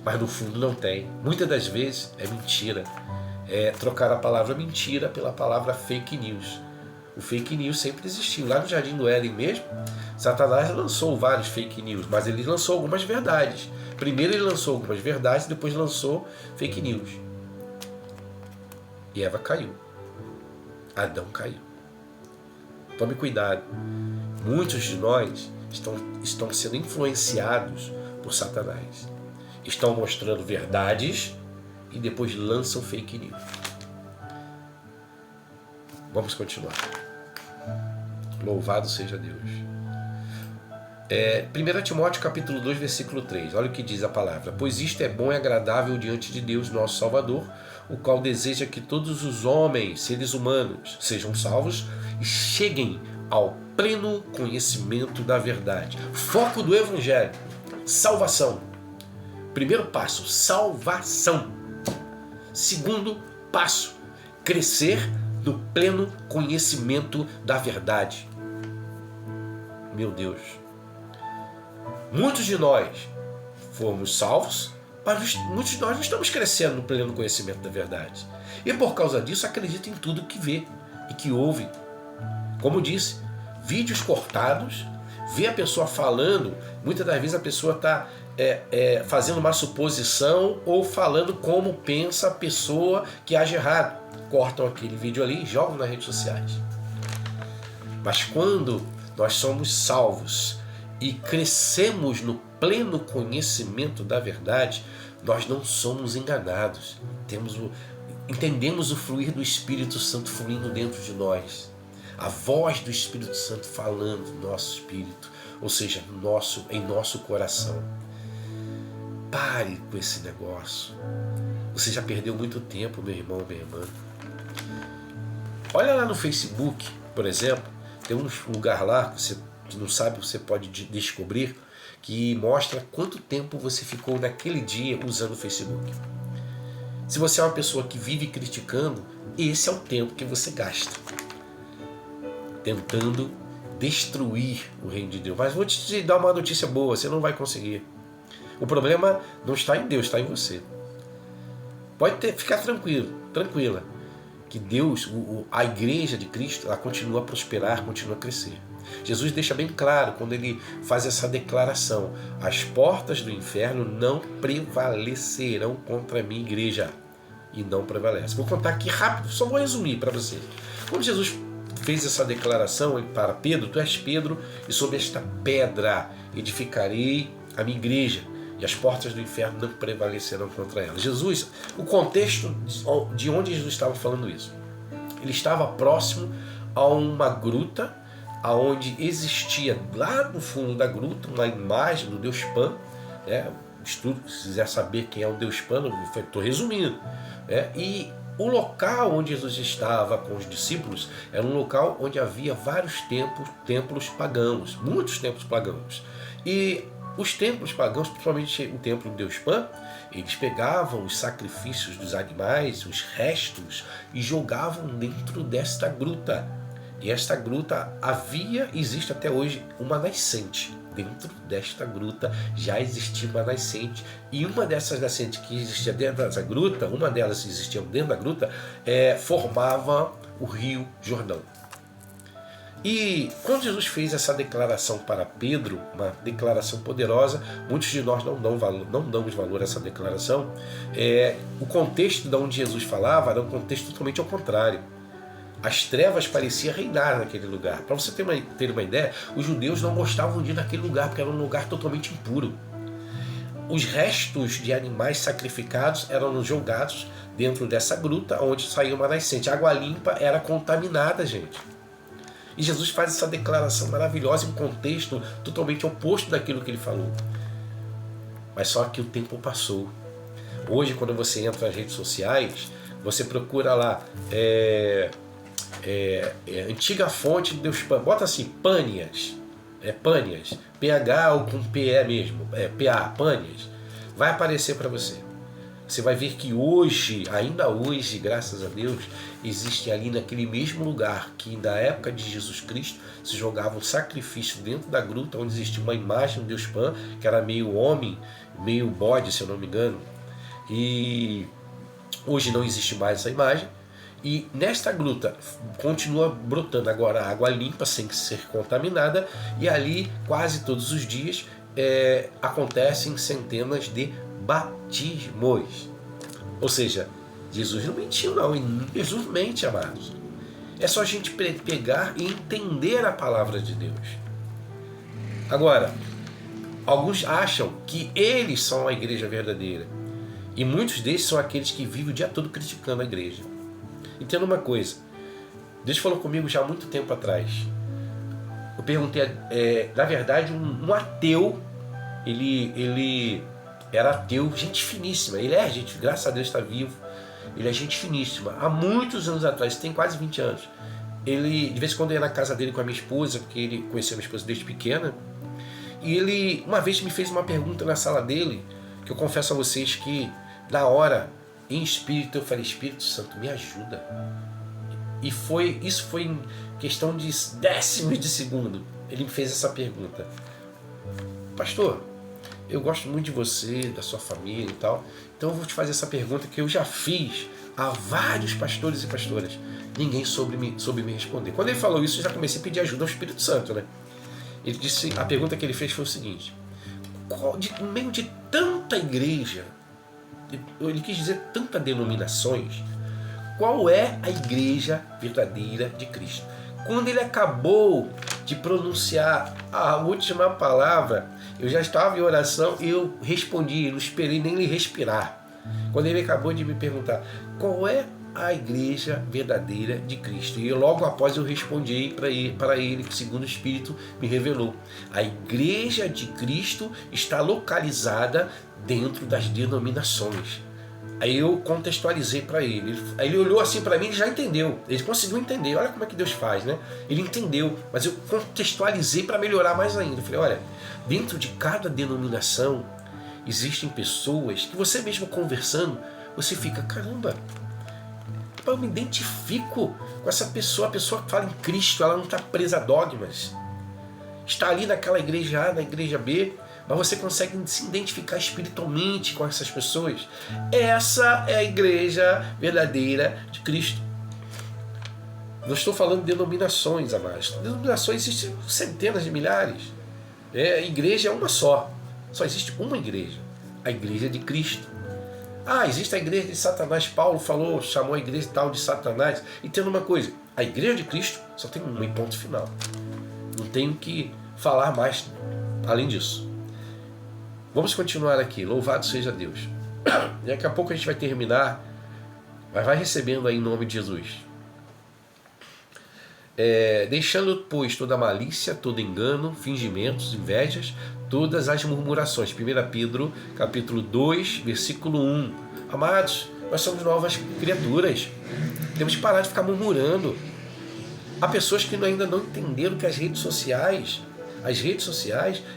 mas no fundo não tem. Muitas das vezes é mentira. É trocar a palavra mentira pela palavra fake news. O fake news sempre existiu. Lá no Jardim do Éden mesmo, Satanás lançou vários fake news, mas ele lançou algumas verdades. Primeiro ele lançou algumas verdades, depois lançou fake news. E Eva caiu. Adão caiu. Tome cuidado. Muitos de nós estão sendo influenciados por Satanás. Estão mostrando verdades e depois lançam fake news. Vamos continuar. Louvado seja Deus. 1 Timóteo capítulo 2, versículo 3. Olha o que diz a palavra. Pois isto é bom e agradável diante de Deus, nosso Salvador, o qual deseja que todos os homens, seres humanos, sejam salvos e cheguem ao pleno conhecimento da verdade. Foco do Evangelho, salvação. Primeiro passo, salvação. Segundo passo, crescer no pleno conhecimento da verdade. Meu Deus. Muitos de nós fomos salvos, mas muitos de nós não estamos crescendo no pleno conhecimento da verdade. E por causa disso, acredita em tudo que vê e que ouve. Como disse, vídeos cortados, vê a pessoa falando, muitas das vezes a pessoa está fazendo uma suposição ou falando como pensa a pessoa que age errado. Cortam aquele vídeo ali e jogam nas redes sociais. Mas quando nós somos salvos e crescemos no pleno conhecimento da verdade, nós não somos enganados. Entendemos o fluir do Espírito Santo fluindo dentro de nós. A voz do Espírito Santo falando no nosso espírito, ou seja, em nosso coração. Pare com esse negócio. Você já perdeu muito tempo, meu irmão, minha irmã. Olha lá no Facebook, por exemplo, tem um lugar lá que você não sabe, você pode descobrir, que mostra quanto tempo você ficou naquele dia usando o Facebook. Se você é uma pessoa que vive criticando, esse é o tempo que você gasta tentando destruir o reino de Deus. Mas vou te dar uma notícia boa, você não vai conseguir. O problema não está em Deus, está em você. Ficar tranquila, que Deus, a igreja de Cristo, ela continua a prosperar, continua a crescer. Jesus deixa bem claro quando ele faz essa declaração: as portas do inferno não prevalecerão contra a minha igreja. E não prevalece. Vou contar aqui rápido, só vou resumir para vocês. Quando Jesus fez essa declaração para Pedro: tu és Pedro, e sobre esta pedra edificarei a minha igreja, e as portas do inferno não prevalecerão contra ela. Jesus, o contexto de onde Jesus estava falando isso, ele estava próximo a uma gruta, aonde existia lá no fundo da gruta uma imagem do Deus Pan, estudo, se quiser saber quem é o Deus Pan, estou resumindo, e o local onde Jesus estava com os discípulos era um local onde havia vários templos pagãos, muitos templos pagãos. E os templos pagãos, principalmente o templo do Deus Pan, eles pegavam os sacrifícios dos animais, os restos, e jogavam dentro desta gruta. E esta gruta existe até hoje uma nascente. Dentro desta gruta já existia uma nascente. E uma dessas nascentes que existia dentro dessa gruta, uma delas que existia dentro da gruta, formava o Rio Jordão. E quando Jesus fez essa declaração para Pedro, uma declaração poderosa, muitos de nós não damos valor a essa declaração. O contexto de onde Jesus falava era um contexto totalmente ao contrário. As trevas pareciam reinar naquele lugar. Para você ter uma ideia, os judeus não gostavam de ir naquele lugar, porque era um lugar totalmente impuro. Os restos de animais sacrificados eram jogados dentro dessa gruta, onde saía uma nascente. A água limpa era contaminada, gente. E Jesus faz essa declaração maravilhosa em um contexto totalmente oposto daquilo que ele falou. Mas só que o tempo passou. Hoje, quando você entra nas redes sociais, você procura lá antiga fonte de Deus Pan. Bota assim, Pânias. Pânias. PH ou com PE mesmo. PA, Pânias. Vai aparecer para você. Você vai ver que hoje, ainda hoje, graças a Deus, existe ali naquele mesmo lugar que na época de Jesus Cristo se jogava um sacrifício dentro da gruta, onde existia uma imagem do Deus Pan, que era meio homem, meio bode, se eu não me engano. E hoje não existe mais essa imagem. E nesta gruta continua brotando agora água limpa, sem ser contaminada, e ali quase todos os dias acontecem centenas de batismos. Ou seja, Jesus não mentiu não, Jesus mente, amados. É só a gente pegar e entender a palavra de Deus. Agora, alguns acham que eles são a igreja verdadeira, e muitos deles são aqueles que vivem o dia todo criticando a igreja. Entenda uma coisa, Deus falou comigo já há muito tempo atrás. Eu perguntei, na verdade, um ateu, ele era ateu, gente finíssima. Ele gente, graças a Deus está vivo. Ele é gente finíssima. Há muitos anos atrás, tem quase 20 anos. Ele, de vez em quando, ia na casa dele com a minha esposa, porque ele conheceu a minha esposa desde pequena. E ele, uma vez, me fez uma pergunta na sala dele, que eu confesso a vocês que, na hora, em espírito, eu falei, Espírito Santo, me ajuda. E isso foi em questão de décimos de segundo. Ele me fez essa pergunta. Pastor, eu gosto muito de você, da sua família e tal, então eu vou te fazer essa pergunta que eu já fiz a vários pastores e pastoras. Ninguém soube me responder. Quando ele falou isso, eu já comecei a pedir ajuda ao Espírito Santo, né? Ele disse, a pergunta que ele fez foi o seguinte: no meio de tanta igreja, ele quis dizer tantas denominações, qual é a igreja verdadeira de Cristo? Quando ele acabou de pronunciar a última palavra, eu já estava em oração e eu respondi, não esperei nem ele respirar. Quando ele acabou de me perguntar qual é a igreja verdadeira de Cristo, e logo após eu respondi para ele, que segundo o Espírito me revelou, a igreja de Cristo está localizada dentro das denominações. Aí eu contextualizei para ele. Aí ele olhou assim para mim e já entendeu. Ele conseguiu entender. Olha como é que Deus faz, né? Ele entendeu, mas eu contextualizei para melhorar mais ainda. Eu falei, olha, dentro de cada denominação existem pessoas que você mesmo conversando, você fica, caramba, eu me identifico com essa pessoa. A pessoa que fala em Cristo, ela não está presa a dogmas. Está ali naquela igreja A, na igreja B, mas você consegue se identificar espiritualmente com essas pessoas. Essa é a igreja verdadeira de Cristo. Não estou falando de denominações, amados. Denominações existem centenas de milhares. A igreja é uma só. Só existe uma igreja. A igreja de Cristo. Existe a igreja de Satanás. Paulo chamou a igreja tal de Satanás. Entenda uma coisa, a igreja de Cristo só tem um ponto final. Não tenho que falar mais além disso. Vamos continuar aqui. Louvado seja Deus. Daqui a pouco a gente vai terminar. Mas vai recebendo aí em nome de Jesus. Deixando, pois, toda malícia, todo engano, fingimentos, invejas, todas as murmurações. 1 Pedro, capítulo 2, versículo 1. Amados, nós somos novas criaturas. Temos que parar de ficar murmurando. Há pessoas que ainda não entenderam que as redes sociais,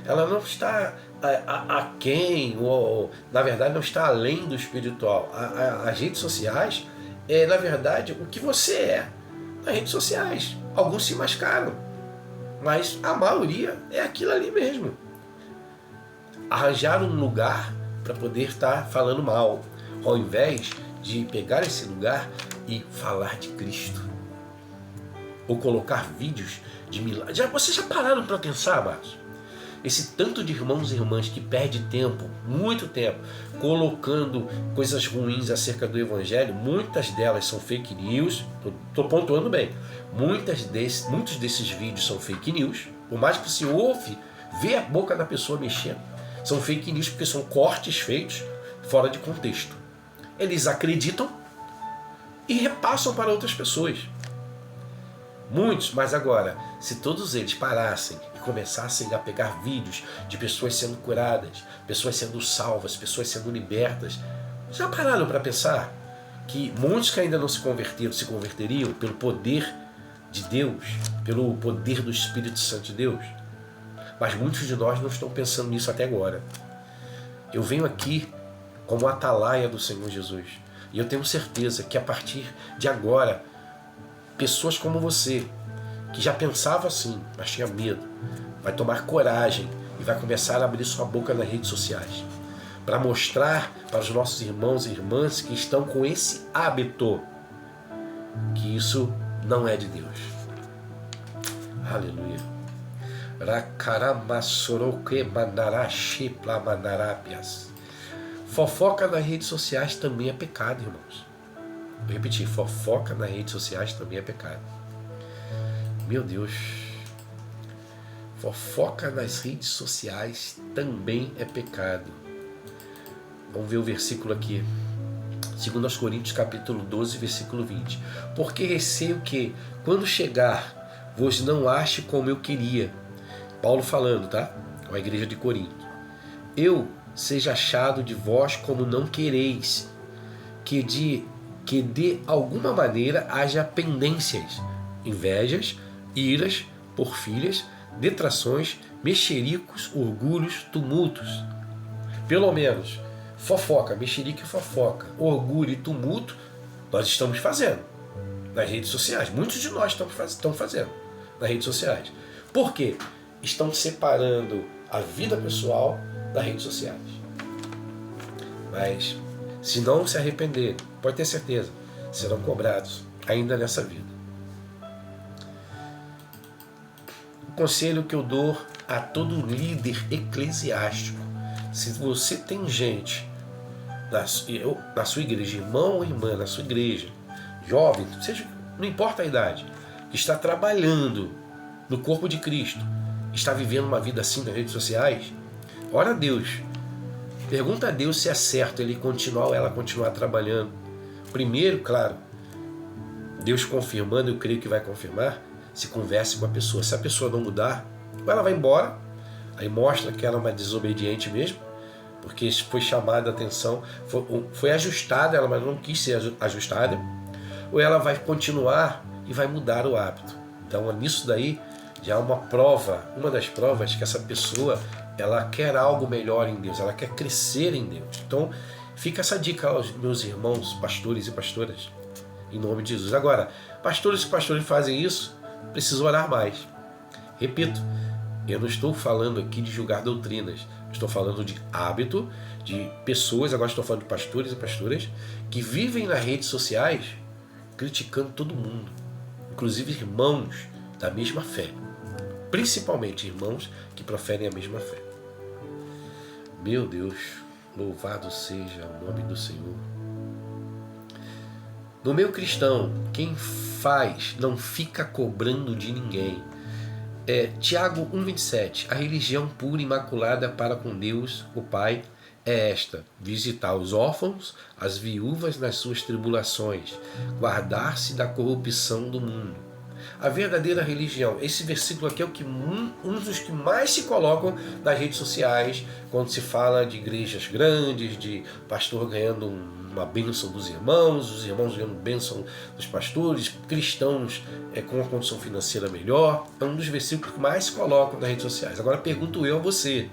ela não está aquém, ou na verdade não está além do espiritual. As redes sociais na verdade, o que você é nas redes sociais. Alguns se mascaram, mas a maioria é aquilo ali mesmo. Arranjaram um lugar para poder estar falando mal, ao invés de pegar esse lugar e falar de Cristo. Ou colocar vídeos de milagres. Vocês já pararam para pensar, amados? Esse tanto de irmãos e irmãs que perde tempo, muito tempo, colocando coisas ruins acerca do Evangelho, muitas delas são fake news, estou pontuando bem, muitos desses vídeos são fake news, por mais que você ouve, vê a boca da pessoa mexendo, são fake news porque são cortes feitos fora de contexto. Eles acreditam e repassam para outras pessoas. Muitos, mas agora, se todos eles parassem e começassem a pegar vídeos de pessoas sendo curadas, pessoas sendo salvas, pessoas sendo libertas, já pararam para pensar que muitos que ainda não se converteram se converteriam pelo poder de Deus, pelo poder do Espírito Santo de Deus? Mas muitos de nós não estão pensando nisso até agora. Eu venho aqui como atalaia do Senhor Jesus. E eu tenho certeza que a partir de agora, pessoas como você, que já pensava assim, mas tinha medo, vai tomar coragem e vai começar a abrir sua boca nas redes sociais para mostrar para os nossos irmãos e irmãs que estão com esse hábito que isso não é de Deus. Aleluia. Fofoca nas redes sociais também é pecado, irmãos. Vou repetir, fofoca nas redes sociais também é pecado. Meu Deus. Fofoca nas redes sociais também é pecado. Vamos ver o versículo aqui. 2 Coríntios capítulo 12, versículo 20. Porque receio que, quando chegar, vos não ache como eu queria. Paulo falando, tá? Com a igreja de Corinto. Eu seja achado de vós como não quereis, que de alguma maneira haja pendências, invejas, iras, porfírias, detrações, mexericos, orgulhos, tumultos. Pelo menos, fofoca, mexerica e fofoca, orgulho e tumulto, nós estamos fazendo nas redes sociais. Muitos de nós estão fazendo nas redes sociais. Por quê? Estão separando a vida pessoal das redes sociais. Mas, se não se arrependerem, pode ter certeza, serão cobrados ainda nessa vida. O conselho que eu dou a todo líder eclesiástico: se você tem gente na sua igreja, irmão ou irmã, na sua igreja, jovem, seja, não importa a idade, que está trabalhando no corpo de Cristo, está vivendo uma vida assim nas redes sociais, ora a Deus, pergunta a Deus se é certo ele continuar ou ela continuar trabalhando. Primeiro, claro, Deus confirmando, eu creio que vai confirmar, se converse com a pessoa. Se a pessoa não mudar, ou ela vai embora, aí mostra que ela é uma desobediente mesmo, porque foi chamada a atenção, foi ajustada, ela mas não quis ser ajustada, ou ela vai continuar e vai mudar o hábito. Então, nisso daí, já é uma prova, uma das provas que essa pessoa, ela quer algo melhor em Deus, ela quer crescer em Deus. Então, fica essa dica aos meus irmãos, pastores e pastoras, em nome de Jesus. Agora, pastores e pastores fazem isso, precisam orar mais. Repito, eu não estou falando aqui de julgar doutrinas, estou falando de hábito, de pessoas, agora estou falando de pastores e pastoras, que vivem nas redes sociais criticando todo mundo, inclusive irmãos da mesma fé, principalmente irmãos que proferem a mesma fé. Meu Deus, louvado seja o nome do Senhor. No meio cristão, quem faz não fica cobrando de ninguém. Tiago 1,27. A religião pura e imaculada para com Deus, o Pai, é esta: visitar os órfãos, as viúvas nas suas tribulações, guardar-se da corrupção do mundo. A verdadeira religião, esse versículo aqui é um dos que mais se colocam nas redes sociais, quando se fala de igrejas grandes, de pastor ganhando uma bênção dos irmãos, os irmãos ganhando bênção dos pastores, cristãos com uma condição financeira melhor. É um dos versículos que mais se colocam nas redes sociais. Agora pergunto eu a você,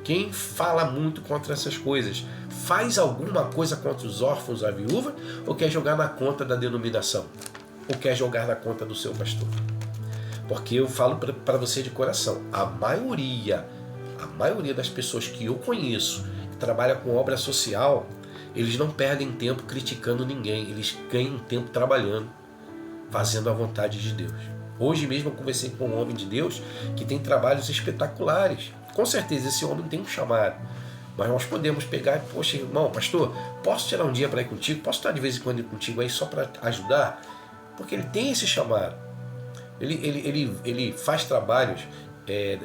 quem fala muito contra essas coisas, faz alguma coisa contra os órfãos, a viúva, ou quer jogar na conta da denominação? Ou quer jogar na conta do seu pastor? Porque eu falo para você de coração, a maioria das pessoas que eu conheço, que trabalham com obra social, eles não perdem tempo criticando ninguém, eles ganham tempo trabalhando, fazendo a vontade de Deus. Hoje mesmo eu conversei com um homem de Deus que tem trabalhos espetaculares. Com certeza esse homem tem um chamado, mas nós podemos pegar e, poxa, irmão, pastor, posso tirar um dia para ir contigo? Posso estar de vez em quando ir contigo aí só para ajudar? Porque ele tem esse chamado. Ele faz trabalhos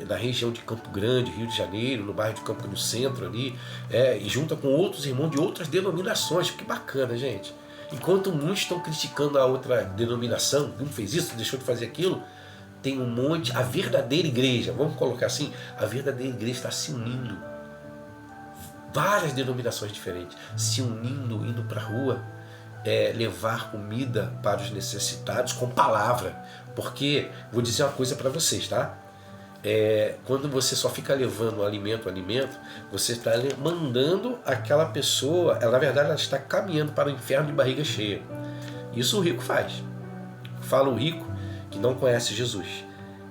na região de Campo Grande, Rio de Janeiro, no bairro de Campo, no centro ali, e junta com outros irmãos de outras denominações. Que bacana, gente. Enquanto muitos estão criticando a outra denominação, não fez isso, deixou de fazer aquilo, tem um monte, a verdadeira igreja, vamos colocar assim, a verdadeira igreja está se unindo. Várias denominações diferentes, se unindo, indo para a rua, levar comida para os necessitados com palavra. Porque, vou dizer uma coisa para vocês, tá? Quando você só fica levando alimento, você está mandando aquela pessoa, ela, na verdade, ela está caminhando para o inferno de barriga cheia. Isso o rico faz. Fala o rico que não conhece Jesus.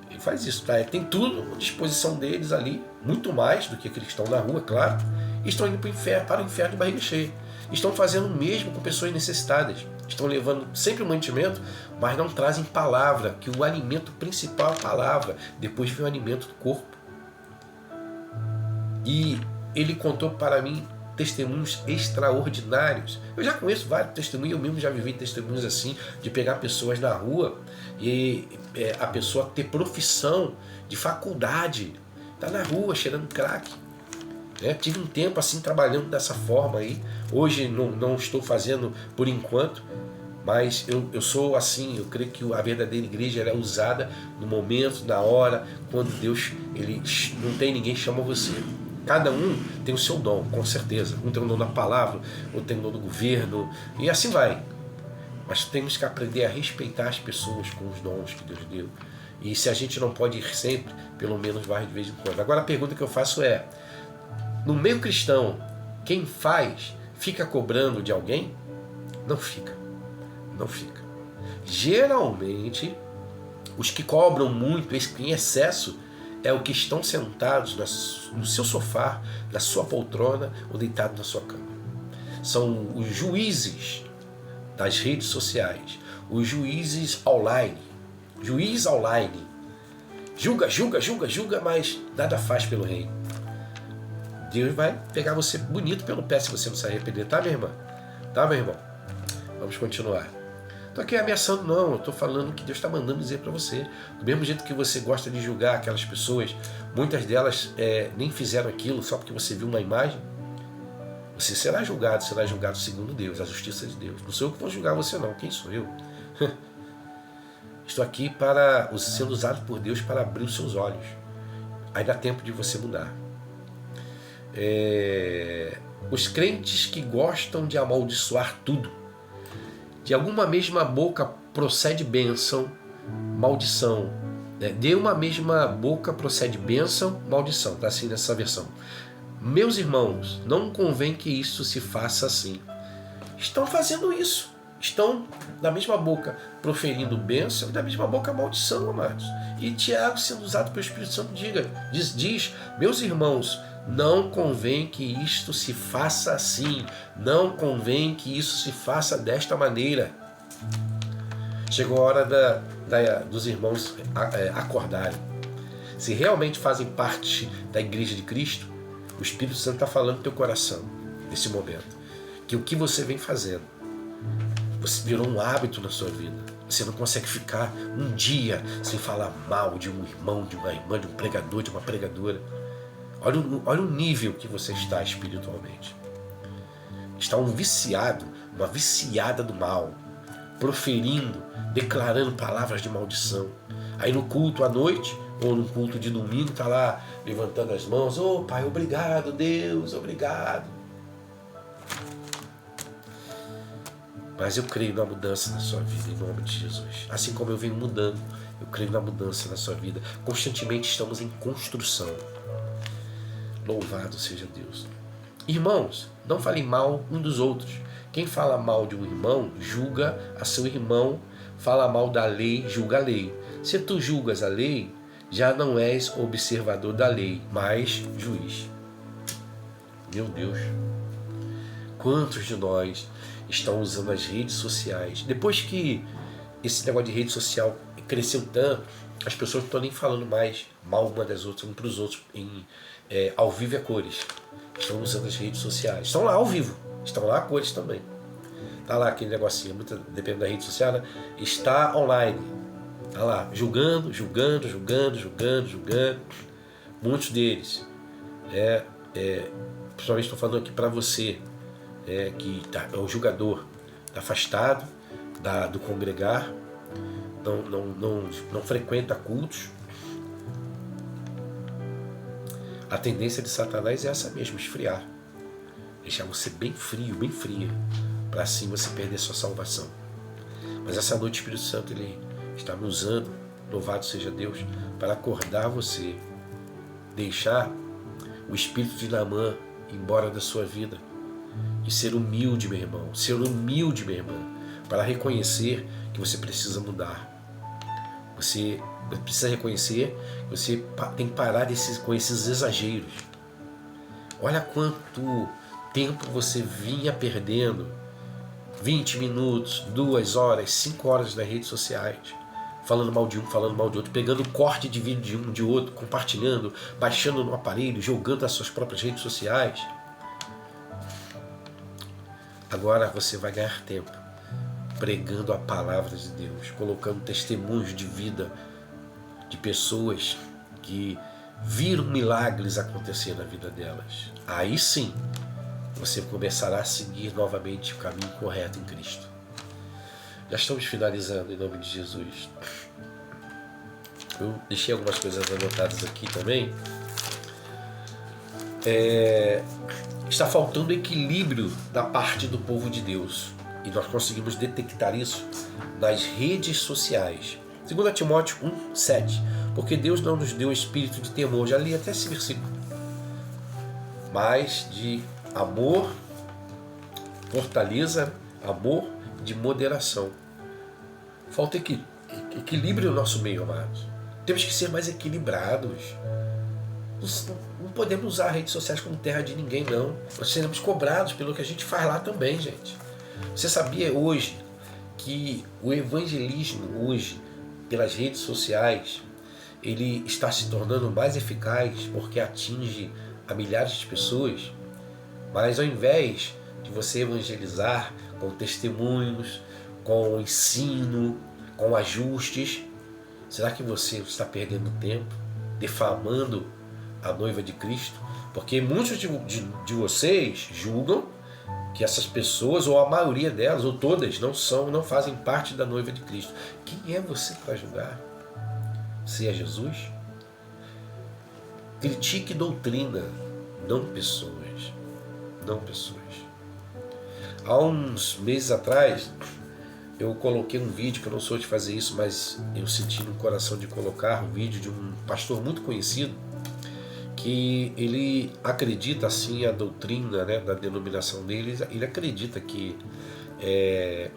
Ele faz isso, tá? Tem tudo à disposição deles ali, muito mais do que aqueles que estão na rua, claro, e estão indo para o inferno de barriga cheia. Estão fazendo o mesmo com pessoas necessitadas. Estão levando sempre o mantimento, mas não trazem palavra, que o alimento principal é a palavra. Depois vem o alimento do corpo. E ele contou para mim testemunhos extraordinários. Eu já conheço vários testemunhos, eu mesmo já vivi testemunhos assim, de pegar pessoas na rua e a pessoa ter profissão de faculdade, tá na rua cheirando crack. Tive um tempo assim trabalhando dessa forma aí. Hoje não estou fazendo por enquanto, mas eu sou assim. Eu creio que a verdadeira igreja é usada no momento, na hora, quando Deus ele não tem ninguém chama você. Cada um tem o seu dom, com certeza. Um tem o dom da palavra, outro tem o dom do governo, e assim vai. Mas temos que aprender a respeitar as pessoas com os dons que Deus deu. E se a gente não pode ir sempre, pelo menos vai de vez em quando. Agora a pergunta que eu faço é: no meio cristão, quem faz fica cobrando de alguém? Não fica. Não fica. Geralmente, os que cobram muito em excesso é o que estão sentados no seu sofá, na sua poltrona ou deitado na sua cama. São os juízes das redes sociais, os juízes online. Juiz online. Julga, mas nada faz pelo reino. Deus vai pegar você bonito pelo pé se você não se arrepender, tá, minha irmã? Tá, meu irmão? Vamos continuar. Estou aqui ameaçando, não. Eu estou falando o que Deus está mandando dizer para você. Do mesmo jeito que você gosta de julgar aquelas pessoas, muitas delas nem fizeram aquilo só porque você viu uma imagem. Você será julgado segundo Deus, a justiça de Deus. Não sou eu que vou julgar você, não. Quem sou eu? Estou aqui sendo usado por Deus para abrir os seus olhos. Aí dá tempo de você mudar. Os crentes que gostam de amaldiçoar tudo. De alguma mesma boca procede bênção, maldição. De uma mesma boca procede bênção, maldição. Está assim nessa versão. Meus irmãos, não convém que isso se faça assim. Estão fazendo isso. Estão da mesma boca proferindo bênção e da mesma boca maldição, amados. E Tiago, sendo usado pelo Espírito Santo, diz: meus irmãos, não convém que isto se faça assim. Não convém que isso se faça desta maneira. Chegou a hora dos irmãos acordarem. Se realmente fazem parte da igreja de Cristo, o Espírito Santo está falando no teu coração, nesse momento, que o que você vem fazendo, você virou um hábito na sua vida. Você não consegue ficar um dia sem falar mal de um irmão, de uma irmã, de um pregador, de uma pregadora. Olha o nível que você está espiritualmente. Está um viciado, uma viciada do mal, proferindo, declarando palavras de maldição. Aí no culto à noite, ou no culto de domingo, está lá levantando as mãos: ô Pai, obrigado, Deus, obrigado. Mas eu creio na mudança na sua vida, em nome de Jesus. Assim como eu venho mudando, eu creio na mudança na sua vida. Constantemente estamos em construção. Louvado seja Deus. Irmãos, não falem mal um dos outros. Quem fala mal de um irmão, julga a seu irmão. Fala mal da lei, julga a lei. Se tu julgas a lei, já não és observador da lei, mas juiz. Meu Deus. Quantos de nós estão usando as redes sociais? Depois que esse negócio de rede social cresceu tanto, as pessoas não estão nem falando mais mal uma das outras, um para os outros, ao vivo e a cores. Estão usando as redes sociais. Estão lá ao vivo, estão lá a cores também. Está lá aquele negocinho, depende da rede social, né? Está online. Está lá, julgando. Muitos deles, principalmente estou falando aqui para você, que é o julgador, afastado do congregar, não frequenta cultos. A tendência de Satanás é essa mesmo, esfriar. Deixar você bem frio, bem fria, para assim você perder sua salvação. Mas essa noite o Espírito Santo ele está me usando, louvado seja Deus, para acordar você, deixar o espírito de Naamã ir embora da sua vida e ser humilde, meu irmão, ser humilde, minha irmã, para reconhecer que você precisa mudar. Você precisa reconhecer que você tem que parar com esses exageros. Olha quanto tempo você vinha perdendo, 20 minutos, 2 horas, 5 horas nas redes sociais, falando mal de um, falando mal de outro, pegando corte de vídeo de um, de outro, compartilhando, baixando no aparelho, jogando nas suas próprias redes sociais. Agora você vai ganhar tempo pregando a palavra de Deus, colocando testemunhos de vida de pessoas que viram milagres acontecer na vida delas. Aí sim, você começará a seguir novamente o caminho correto em Cristo. Já estamos finalizando em nome de Jesus. Eu deixei algumas coisas anotadas aqui também. Está faltando equilíbrio da parte do povo de Deus. E nós conseguimos detectar isso nas redes sociais. 2 Timóteo 1:7. Porque Deus não nos deu espírito de temor. Já li até esse versículo. Mas de amor, fortaleza, amor, de moderação. Falta equilíbrio no nosso meio, amados. Temos que ser mais equilibrados. Não podemos usar as redes sociais como terra de ninguém, não. Nós seremos cobrados pelo que a gente faz lá também, gente. Você sabia hoje que o evangelismo hoje, pelas redes sociais, ele está se tornando mais eficaz porque atinge a milhares de pessoas? Mas ao invés de você evangelizar com testemunhos, com ensino, com ajustes, será que você está perdendo tempo, defamando a noiva de Cristo? Porque muitos de vocês julgam que essas pessoas, ou a maioria delas, ou todas, não fazem parte da noiva de Cristo. Quem é você para julgar? Se é Jesus? Critique doutrina, não pessoas. Não pessoas. Há uns meses atrás, eu coloquei um vídeo, que eu não sou de fazer isso, mas eu senti no coração de colocar um vídeo de um pastor muito conhecido, que ele acredita assim a doutrina, né, da denominação dele. Ele acredita que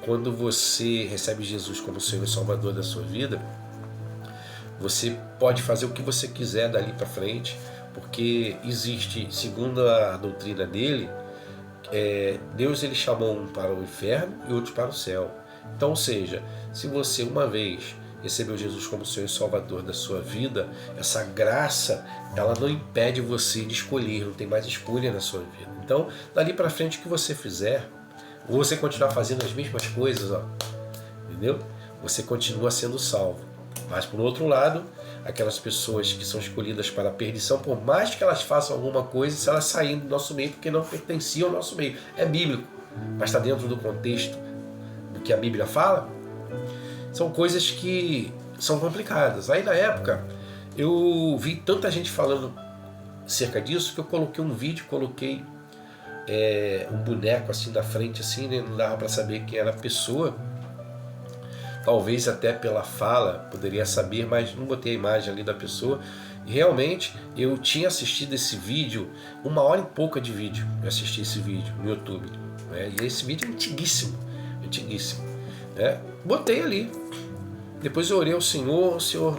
quando você recebe Jesus como Senhor e Salvador da sua vida, você pode fazer o que você quiser dali para frente, porque existe, segundo a doutrina dele, Deus ele chamou um para o inferno e outros para o céu. Então, ou seja, se você uma vez recebeu Jesus como Senhor e Salvador da sua vida, essa graça, ela não impede você de escolher, não tem mais escolha na sua vida. Então, dali para frente, o que você fizer, ou você continuar fazendo as mesmas coisas, entendeu? Você continua sendo salvo. Mas, por outro lado, aquelas pessoas que são escolhidas para a perdição, por mais que elas façam alguma coisa, se elas saírem do nosso meio, porque não pertenciam ao nosso meio. É bíblico, mas está dentro do contexto do que a Bíblia fala. São coisas que são complicadas. Aí na época eu vi tanta gente falando acerca disso que eu coloquei um vídeo, coloquei um boneco assim na frente, assim, né? Não dava para saber quem era a pessoa. Talvez até pela fala poderia saber, mas não botei a imagem ali da pessoa. E realmente eu tinha assistido esse vídeo, 1 hora e pouca de vídeo. Eu assisti esse vídeo no YouTube, né? E esse vídeo é antiguíssimo, né? Botei ali. Depois eu orei ao Senhor, eu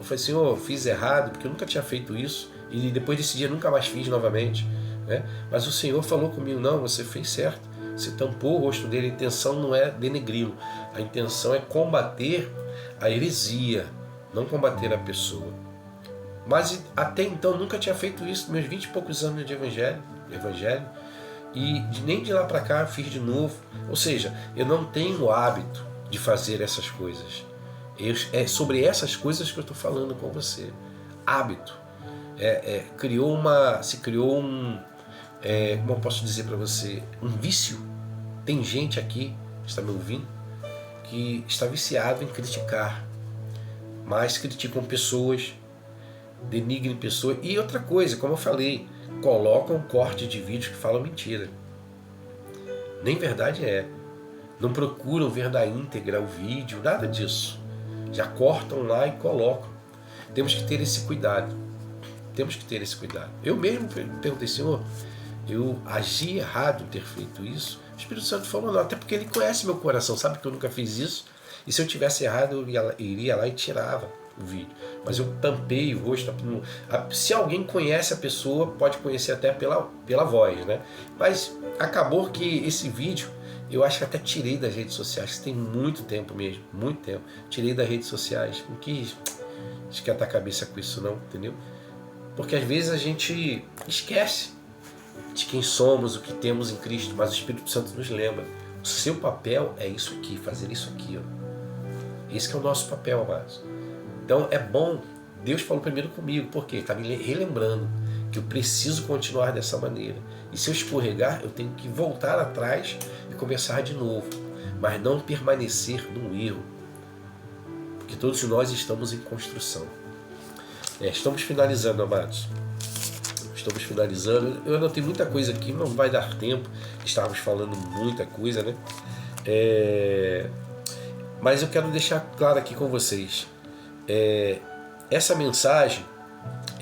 falei, Senhor, fiz errado, porque eu nunca tinha feito isso, e depois desse dia nunca mais fiz novamente, né? Mas o Senhor falou comigo, não, você fez certo, você tampou o rosto dele, a intenção não é denegri-lo, a intenção é combater a heresia, não combater a pessoa. Mas até então nunca tinha feito isso, nos meus 20 e poucos anos de evangelho, e nem de lá para cá fiz de novo. Ou seja, eu não tenho o hábito de fazer essas coisas. É sobre essas coisas que eu estou falando com você. Hábito. Se criou um, como eu posso dizer para você, um vício. Tem gente aqui está me ouvindo, que está viciado em criticar, mas criticam pessoas, denigrem pessoas. E outra coisa, como eu falei, colocam corte de vídeos que falam mentira. Nem verdade é. Não procuram ver na íntegra o vídeo, nada disso. Já cortam lá e colocam. Temos que ter esse cuidado. Temos que ter esse cuidado. Eu mesmo perguntei, Senhor, eu agi errado ter feito isso? O Espírito Santo falou, não, até porque ele conhece meu coração, sabe que eu nunca fiz isso. E se eu tivesse errado, eu iria lá e tirava o vídeo. Mas eu tampei o rosto. Se alguém conhece a pessoa, pode conhecer até pela voz, né? Mas acabou que esse vídeo, eu acho que até tirei das redes sociais. Tem muito tempo mesmo, muito tempo. Tirei das redes sociais. Não quis esquentar a cabeça com isso não, entendeu? Porque às vezes a gente esquece de quem somos, o que temos em Cristo, mas o Espírito Santo nos lembra. O seu papel é isso aqui, fazer isso aqui, ó. Esse que é o nosso papel, amados. Então é bom, Deus falou primeiro comigo, porque está me relembrando que eu preciso continuar dessa maneira. E se eu escorregar, eu tenho que voltar atrás e começar de novo, mas não permanecer num erro, porque todos nós estamos em construção. Estamos finalizando, amados. Estamos finalizando. Eu anotei muita coisa aqui, não vai dar tempo. Estávamos falando muita coisa, né? Mas eu quero deixar claro aqui com vocês. Essa mensagem,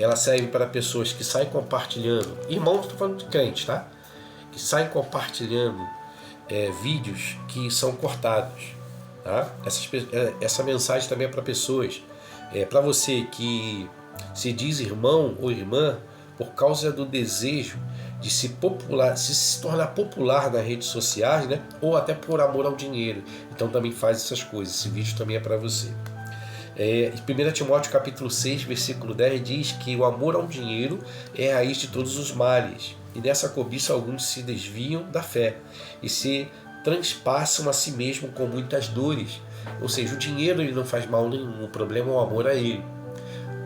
ela serve para pessoas que saem compartilhando. Irmãos, estou falando de crentes, tá? Que saem compartilhando vídeos que são cortados, tá? Essa mensagem também é para pessoas. Para você que se diz irmão ou irmã por causa do desejo de se tornar popular nas redes sociais, né? Ou até por amor ao dinheiro. Então também faz essas coisas. Esse vídeo também é para você. 1 Timóteo capítulo 6, versículo 10 diz que o amor ao dinheiro é a raiz de todos os males. E nessa cobiça alguns se desviam da fé e se transpassam a si mesmo com muitas dores. Ou seja, o dinheiro ele não faz mal nenhum, o problema é o amor a ele.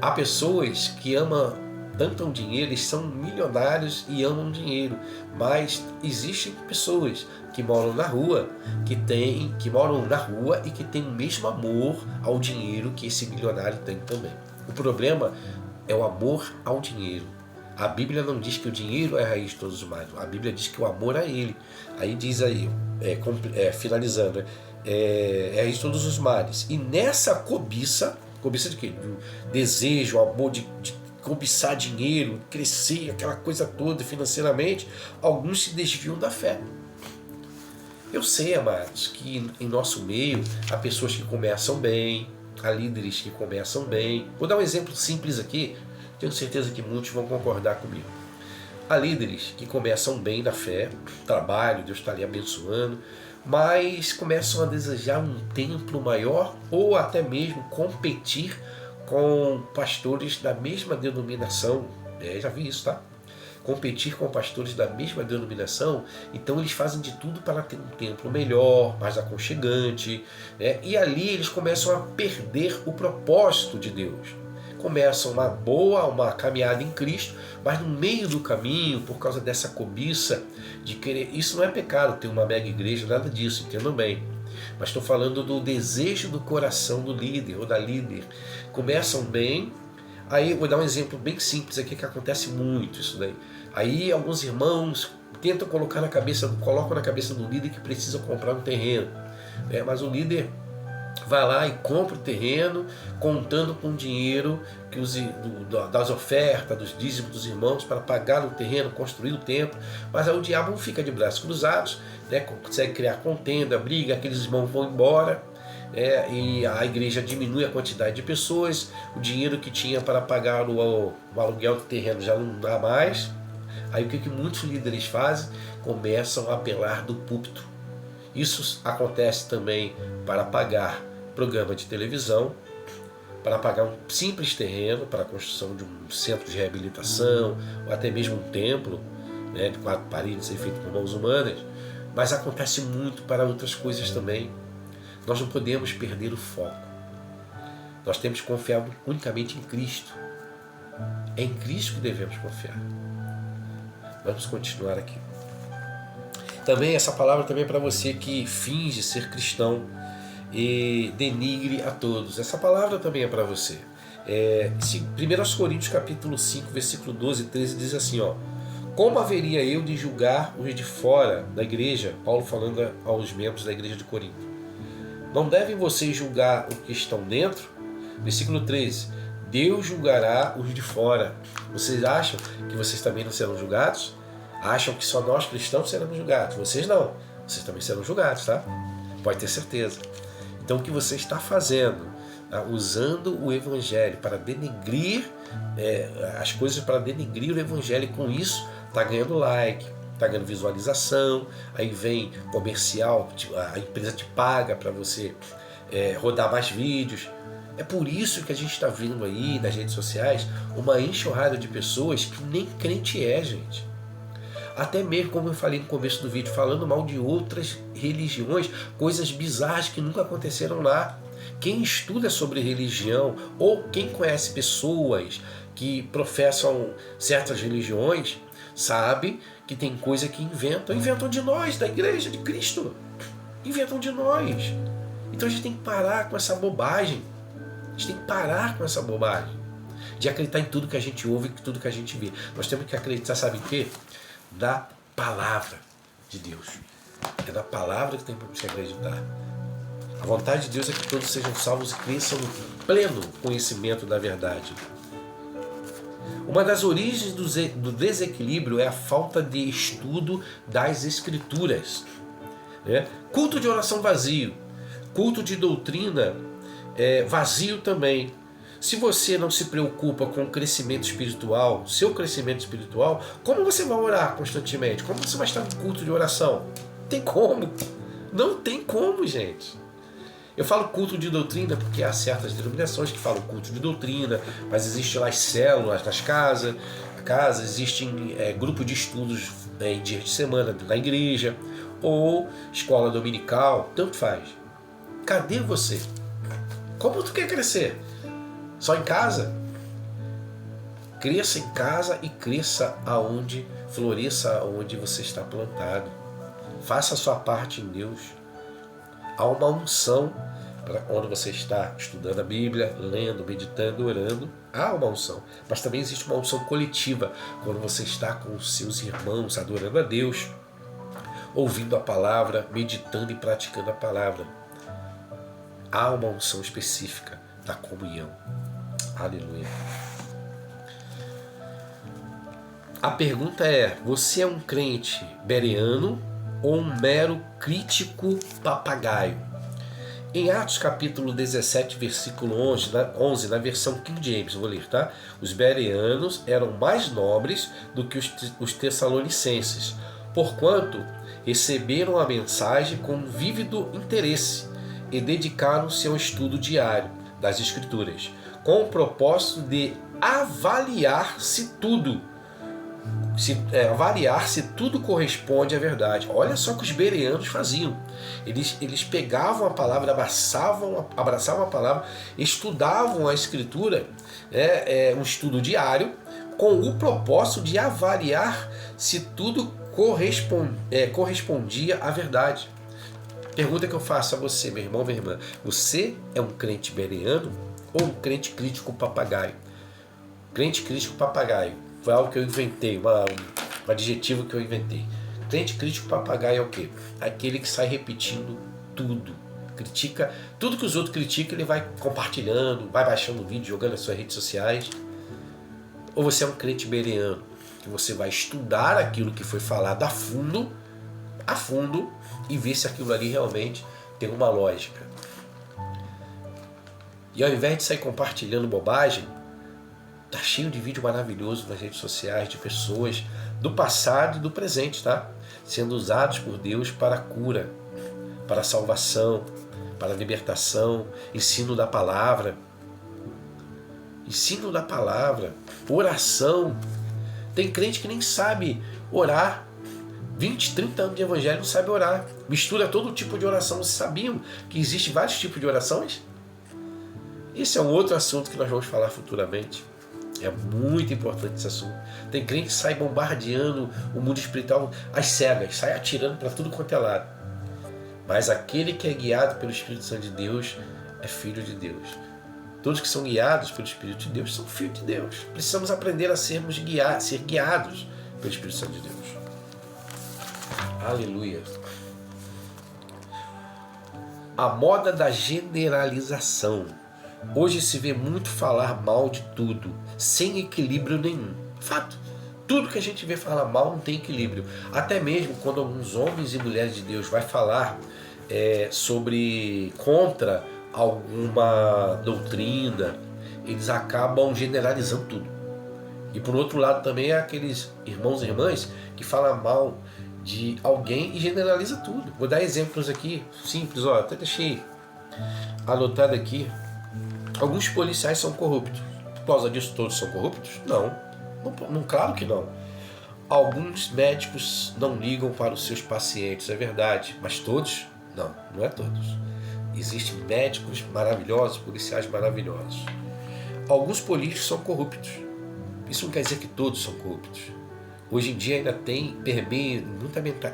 Há pessoas que amam tanto o dinheiro, eles são milionários e amam dinheiro, mas existem pessoas que moram na rua, que moram na rua e que têm o mesmo amor ao dinheiro que esse milionário tem também. O problema é o amor ao dinheiro. A Bíblia não diz que o dinheiro é a raiz de todos os males. A Bíblia diz que o amor a ele. Aí diz aí, finalizando, é a raiz de todos os males. E nessa cobiça de quê? Do desejo, amor de cobiçar dinheiro, crescer, aquela coisa toda financeiramente, alguns se desviam da fé. Eu sei, amados, que em nosso meio há pessoas que começam bem, há líderes que começam bem. Vou dar um exemplo simples aqui, tenho certeza que muitos vão concordar comigo. Há líderes que começam bem na fé, trabalho, Deus está ali abençoando, mas começam a desejar um templo maior ou até mesmo competir com pastores da mesma denominação. Já vi isso, tá? Competir com pastores da mesma denominação, então eles fazem de tudo para ter um templo melhor, mais aconchegante, né? E ali eles começam a perder o propósito de Deus. Começam uma caminhada em Cristo, mas no meio do caminho, por causa dessa cobiça de querer, isso não é pecado ter uma mega igreja, nada disso, entendam bem. Mas estou falando do desejo do coração do líder ou da líder. Começam bem, aí vou dar um exemplo bem simples aqui que acontece muito isso daí. Aí alguns irmãos tentam colocam na cabeça do líder que precisa comprar um terreno, mas o líder vai lá e compra o terreno, contando com o dinheiro das ofertas, dos dízimos dos irmãos para pagar o terreno, construir o templo. Mas aí o diabo não fica de braços cruzados, né? Consegue criar contenda, briga, aqueles irmãos vão embora, e a igreja diminui a quantidade de pessoas, o dinheiro que tinha para pagar o aluguel do terreno já não dá mais. Aí o que muitos líderes fazem? Começam a apelar do púlpito. Isso acontece também para pagar programa de televisão, para pagar um simples terreno para a construção de um centro de reabilitação, ou até mesmo um templo, né, de 4 paredes feito por mãos humanas. Mas acontece muito para outras coisas também. Nós não podemos perder o foco. Nós temos que confiar unicamente em Cristo. É em Cristo que devemos confiar. Vamos continuar aqui. Também essa palavra também é para você que finge ser cristão e denigre a todos. Essa palavra também é para você. 1 Coríntios capítulo 5, versículo 12 e 13 diz assim, ó: como haveria eu de julgar os de fora da igreja? Paulo falando aos membros da igreja de Corinto. Não devem vocês julgar os que estão dentro? Versículo 13: Deus julgará os de fora. Vocês acham que vocês também não serão julgados? Acham que só nós cristãos seremos julgados? Vocês não. Vocês também serão julgados, tá? Pode ter certeza. Então o que você está fazendo? Usando o evangelho para denegrir as coisas, para denegrir o evangelho, e com isso está ganhando like, está ganhando visualização, aí vem comercial, a empresa te paga para você rodar mais vídeos. É por isso que a gente está vendo aí nas redes sociais uma enxurrada de pessoas que nem crente é, gente. Até mesmo, como eu falei no começo do vídeo, falando mal de outras religiões, coisas bizarras que nunca aconteceram lá. Quem estuda sobre religião ou quem conhece pessoas que professam certas religiões, sabe que tem coisa que inventam de nós, da igreja de Cristo. Inventam de nós. Então a gente tem que parar com essa bobagem. A gente tem que parar com essa bobagem de acreditar em tudo que a gente ouve e tudo que a gente vê. Nós temos que acreditar, sabe o quê? Da palavra de Deus. É da palavra que temos que acreditar. A vontade de Deus é que todos sejam salvos e cresçam no pleno conhecimento da verdade. Uma das origens do desequilíbrio é a falta de estudo das Escrituras. Culto de oração vazio, culto de doutrina vazio também. Se você não se preocupa com o crescimento espiritual, seu crescimento espiritual, como você vai orar constantemente? Como você vai estar no culto de oração? Não tem como. Não tem como, gente. Eu falo culto de doutrina porque há certas denominações que falam culto de doutrina, mas existem lá as células nas casas, existem grupo de estudos em dias de semana na igreja, ou escola dominical, tanto faz. Cadê você? Como tu quer crescer? Só em casa? Cresça em casa e cresça aonde, floresça aonde você está plantado. Faça a sua parte em Deus. Há uma unção para quando você está estudando a Bíblia, lendo, meditando, orando. Há uma unção. Mas também existe uma unção coletiva, quando você está com os seus irmãos adorando a Deus, ouvindo a palavra, meditando e praticando a palavra. Há uma unção específica da comunhão. Aleluia. A pergunta é: você é um crente bereano ou um mero crítico papagaio? Em Atos capítulo 17, versículo 11, na versão King James, vou ler, tá? Os bereanos eram mais nobres do que os tessalonicenses, porquanto receberam a mensagem com vívido interesse e dedicaram-se ao estudo diário das Escrituras, com o propósito de avaliar se tudo corresponde à verdade. Olha só o que os bereanos faziam. Eles pegavam a palavra, abraçavam a palavra, estudavam a Escritura, um estudo diário, com o propósito de avaliar se tudo correspondia à verdade. Pergunta que eu faço a você, meu irmão, minha irmã: você é um crente bereano ou um crente crítico papagaio? Crente crítico papagaio foi algo que eu inventei, um adjetivo que eu inventei. Crente crítico papagaio é o quê? Aquele que sai repetindo tudo. Critica tudo que os outros criticam, ele vai compartilhando, vai baixando o vídeo, jogando nas suas redes sociais. Ou você é um crente bereano, que você vai estudar aquilo que foi falado a fundo, e ver se aquilo ali realmente tem uma lógica. E ao invés de sair compartilhando bobagem, tá cheio de vídeo maravilhoso nas redes sociais de pessoas do passado e do presente, tá? Sendo usados por Deus para a cura, para a salvação, para a libertação, ensino da palavra, oração. Tem crente que nem sabe orar. 20, 30 anos de evangelho não sabe orar. Mistura todo tipo de oração. Vocês sabiam que existem vários tipos de orações? Esse é um outro assunto que nós vamos falar futuramente. É muito importante esse assunto. Tem crente que sai bombardeando o mundo espiritual às cegas, sai atirando para tudo quanto é lado. Mas aquele que é guiado pelo Espírito Santo de Deus é filho de Deus. Todos que são guiados pelo Espírito de Deus são filhos de Deus. Precisamos aprender a ser guiados pelo Espírito Santo de Deus. Aleluia. A moda da generalização. Hoje se vê muito falar mal de tudo, sem equilíbrio nenhum. Fato. Tudo que a gente vê falar mal não tem equilíbrio. Até mesmo quando alguns homens e mulheres de Deus vai falar contra alguma doutrina, eles acabam generalizando tudo. E por outro lado também há aqueles irmãos e irmãs que falam mal de alguém e generaliza tudo. Vou dar exemplos aqui, simples, até deixei anotado aqui. Alguns policiais são corruptos. Por causa disso todos são corruptos? Não, claro que não. Alguns médicos não ligam para os seus pacientes, é verdade, mas todos? Não é todos. Existem médicos maravilhosos, policiais maravilhosos. Alguns políticos são corruptos. Isso não quer dizer que todos são corruptos. Hoje em dia ainda permeia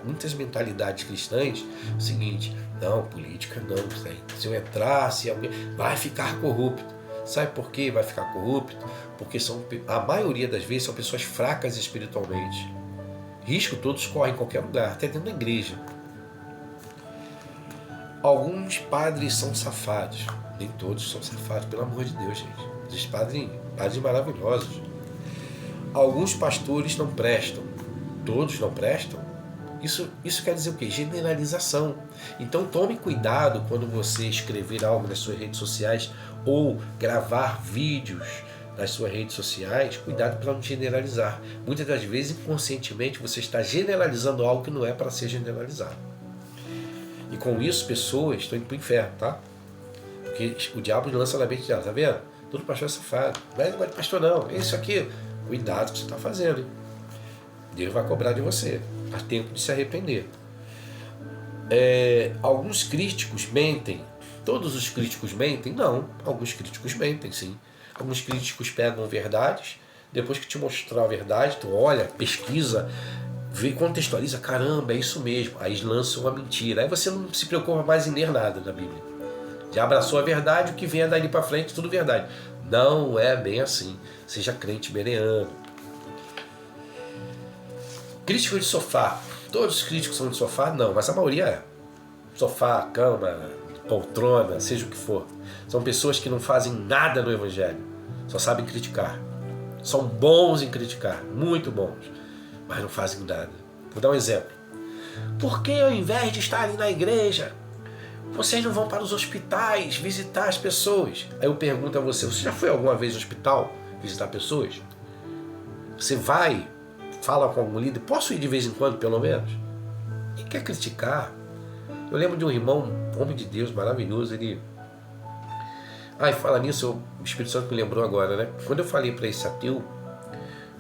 muitas mentalidades cristãs o seguinte: não, política não, se eu entrar, se alguém vai ficar corrupto. Sabe por que vai ficar corrupto? Porque a maioria das vezes são pessoas fracas espiritualmente. Risco todos correm em qualquer lugar, até dentro da igreja. Alguns padres são safados. Nem todos são safados, pelo amor de Deus, gente. Existem padres maravilhosos. Alguns pastores não prestam. Todos não prestam? Isso quer dizer o quê? Generalização. Então tome cuidado quando você escrever algo nas suas redes sociais ou gravar vídeos nas suas redes sociais. Cuidado para não generalizar. Muitas das vezes, inconscientemente, você está generalizando algo que não é para ser generalizado. E com isso, pessoas estão indo para o inferno, tá? Porque o diabo lança na mente dela, tá vendo? Todo pastor é safado. Não é negócio de pastor não, é isso aqui. Cuidado com o que você está fazendo, hein? Deus vai cobrar de você. Há tempo de se arrepender. Alguns críticos mentem. Todos os críticos mentem? Não. Alguns críticos mentem, sim. Alguns críticos pegam verdades. Depois que te mostrar a verdade, tu olha, pesquisa, vê, contextualiza. Caramba, é isso mesmo. Aí lançam uma mentira. Aí você não se preocupa mais em ler nada da Bíblia. Já abraçou a verdade, o que vem dali para frente, tudo verdade. Não é bem assim. Seja crente bereano. Crítico de sofá. Todos os críticos são de sofá? Não, mas a maioria é. Sofá, cama, poltrona, seja o que for. São pessoas que não fazem nada no Evangelho. Só sabem criticar. São bons em criticar, muito bons. Mas não fazem nada. Vou dar um exemplo. Por que ao invés de estarem na igreja, vocês não vão para os hospitais visitar as pessoas? Aí eu pergunto a você já foi alguma vez no hospital visitar pessoas? Você vai, fala com algum líder, posso ir de vez em quando pelo menos? E quer criticar? Eu lembro de um irmão, homem de Deus, maravilhoso, ele... fala nisso, o Espírito Santo me lembrou agora, né? Quando eu falei para esse ateu,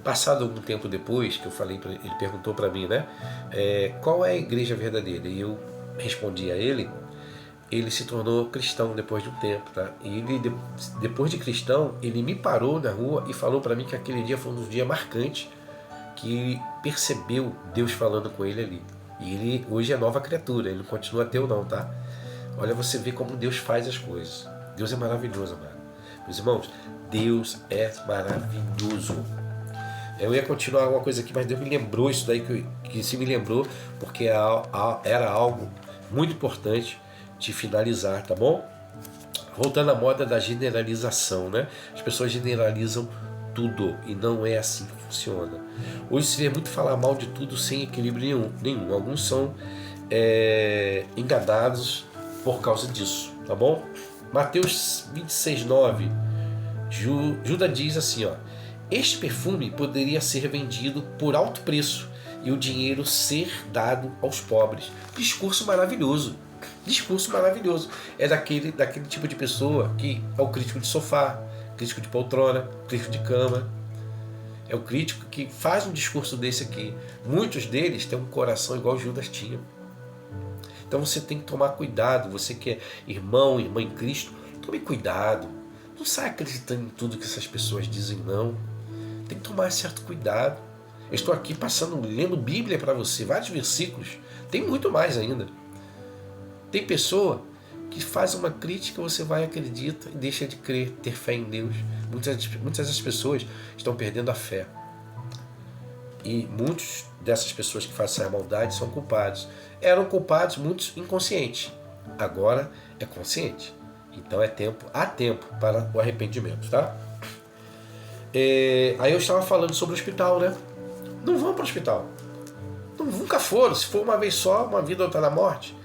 passado algum tempo depois que eu falei para ele, perguntou para mim, né? Qual é a igreja verdadeira? E eu respondi a ele se tornou cristão depois de um tempo, tá? E ele, depois de cristão, ele me parou na rua e falou para mim que aquele dia foi um dos dias marcantes que ele percebeu Deus falando com ele ali. E ele hoje é nova criatura, ele não continua ateu não, tá? Olha, você vê como Deus faz as coisas. Deus é maravilhoso, amado. Meus irmãos, Deus é maravilhoso. Eu ia continuar alguma coisa aqui, mas Deus me lembrou isso daí, que se me lembrou, porque era algo muito importante de finalizar, tá bom? Voltando à moda da generalização, né? As pessoas generalizam tudo e não é assim que funciona. Hoje se vê muito falar mal de tudo sem equilíbrio nenhum. Alguns são enganados por causa disso, tá bom? Mateus 26:9, Judas diz assim, este perfume poderia ser vendido por alto preço e o dinheiro ser dado aos pobres. Discurso maravilhoso. Discurso maravilhoso. É daquele tipo de pessoa que é o crítico de sofá, crítico de poltrona, crítico de cama. É o crítico que faz um discurso desse aqui. Muitos deles têm um coração igual Judas tinha. Então você tem que tomar cuidado. Você que é irmão, irmã em Cristo, tome cuidado. Não saia acreditando em tudo que essas pessoas dizem, não. Tem que tomar certo cuidado. Eu estou aqui lendo Bíblia para você, vários versículos. Tem muito mais ainda. Tem pessoa que faz uma crítica, você vai, acredita e deixa de crer, ter fé em Deus. Muitas das pessoas estão perdendo a fé. E muitas dessas pessoas que fazem essa maldade são culpados. Eram culpados, muitos inconscientes. Agora é consciente. Então há tempo para o arrependimento, tá? Aí eu estava falando sobre o hospital, né? Não vão para o hospital. Nunca foram. Se for uma vez só, uma vida outra na morte.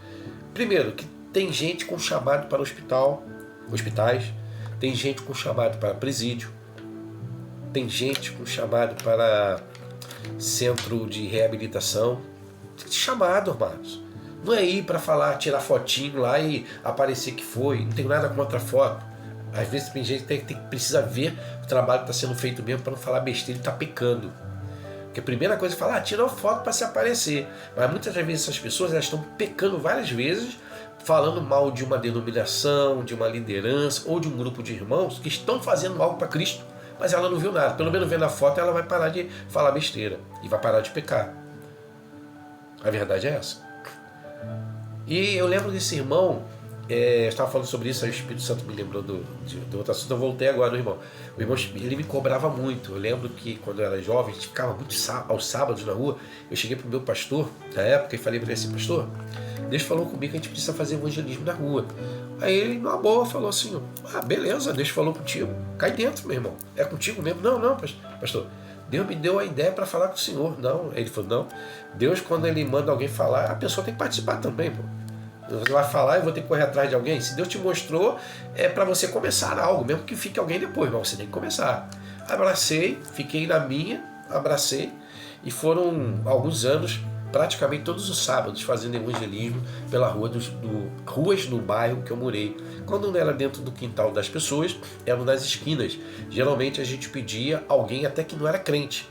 Primeiro, que tem gente com chamado para hospitais, tem gente com chamado para presídio, tem gente com chamado para centro de reabilitação. Tem chamado, amados. Não é ir para falar, tirar fotinho lá e aparecer que foi. Não tem nada contra a foto. Às vezes tem gente que precisa ver o trabalho que está sendo feito mesmo para não falar besteira e está pecando. Porque a primeira coisa é falar, tira uma foto para se aparecer. Mas muitas das vezes essas pessoas elas estão pecando várias vezes, falando mal de uma denominação, de uma liderança ou de um grupo de irmãos que estão fazendo algo para Cristo, mas ela não viu nada. Pelo menos vendo a foto ela vai parar de falar besteira e vai parar de pecar. A verdade é essa. E eu lembro desse irmão, eu estava falando sobre isso, aí o Espírito Santo me lembrou do outro assunto, eu voltei agora do irmão. O irmão, ele me cobrava muito. Eu lembro que quando eu era jovem, a gente ficava muito aos sábados na rua. Eu cheguei para o meu pastor, na época, e falei para ele assim, pastor, Deus falou comigo que a gente precisa fazer evangelismo na rua. Aí ele, numa boa, falou assim, beleza, Deus falou contigo, cai dentro, meu irmão, é contigo mesmo. Não, pastor, Deus me deu a ideia para falar com o senhor. Não, ele falou, não, Deus quando ele manda alguém falar, a pessoa tem que participar também, pô. Você vai falar, eu vou ter que correr atrás de alguém. Se Deus te mostrou, é para você começar algo, mesmo que fique alguém depois, mas você tem que começar. Abracei, fiquei na minha, abracei, e foram alguns anos, praticamente todos os sábados, fazendo evangelismo pela ruas do bairro que eu morei. Quando não era dentro do quintal das pessoas, eram nas esquinas. Geralmente a gente pedia alguém até que não era crente,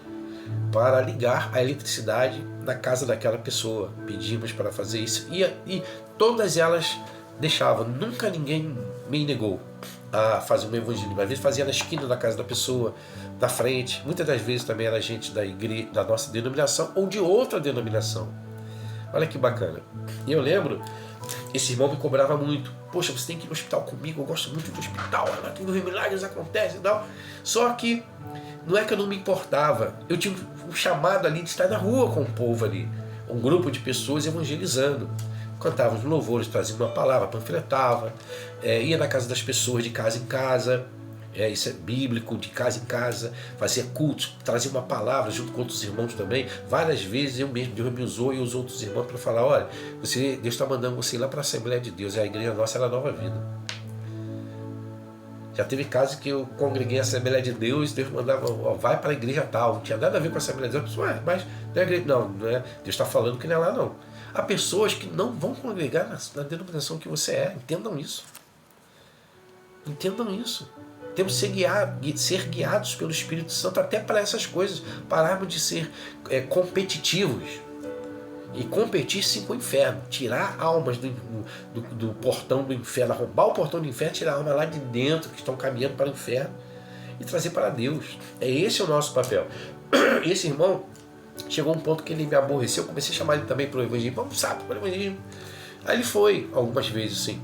para ligar a eletricidade na casa daquela pessoa. Pedimos para fazer isso e todas elas deixavam. Nunca ninguém me negou a fazer um evangelismo. Às vezes fazia na esquina da casa da pessoa, na frente. Muitas das vezes também era gente da igreja, da nossa denominação ou de outra denominação. Olha que bacana. E eu lembro, esse irmão me cobrava muito. Poxa, você tem que ir no hospital comigo, eu gosto muito do hospital, lá tem milagres acontecem e tal. Só que não é que eu não me importava. Eu tinha um chamado ali de estar na rua com o povo ali. Um grupo de pessoas evangelizando. Cantávamos louvores, trazia uma palavra, panfletava, ia na casa das pessoas, de casa em casa. Isso é bíblico, de casa em casa, fazia cultos, trazia uma palavra junto com outros irmãos também. Várias vezes eu mesmo, Deus me usou e os outros irmãos para falar, olha, Deus está mandando você ir lá para a Assembleia de Deus, e a igreja nossa era a Nova Vida. Já teve casos que eu congreguei a Assembleia de Deus, Deus mandava, vai para a igreja tal, não tinha nada a ver com a Assembleia de Deus. Mas não é igreja, não é, Deus está falando que não é lá não. Há pessoas que não vão congregar na denominação que você é, entendam isso. Entendam isso. Temos que ser guiados pelo Espírito Santo até para essas coisas, pararmos de ser competitivos. E competir sim com o inferno, tirar almas do portão do inferno, arrombar o portão do inferno, tirar almas lá de dentro que estão caminhando para o inferno e trazer para Deus. Esse o nosso papel. Esse irmão chegou a um ponto que ele me aborreceu, eu comecei a chamar ele também para o evangelismo, vamos sabe, para o evangelismo. Aí ele foi algumas vezes sim,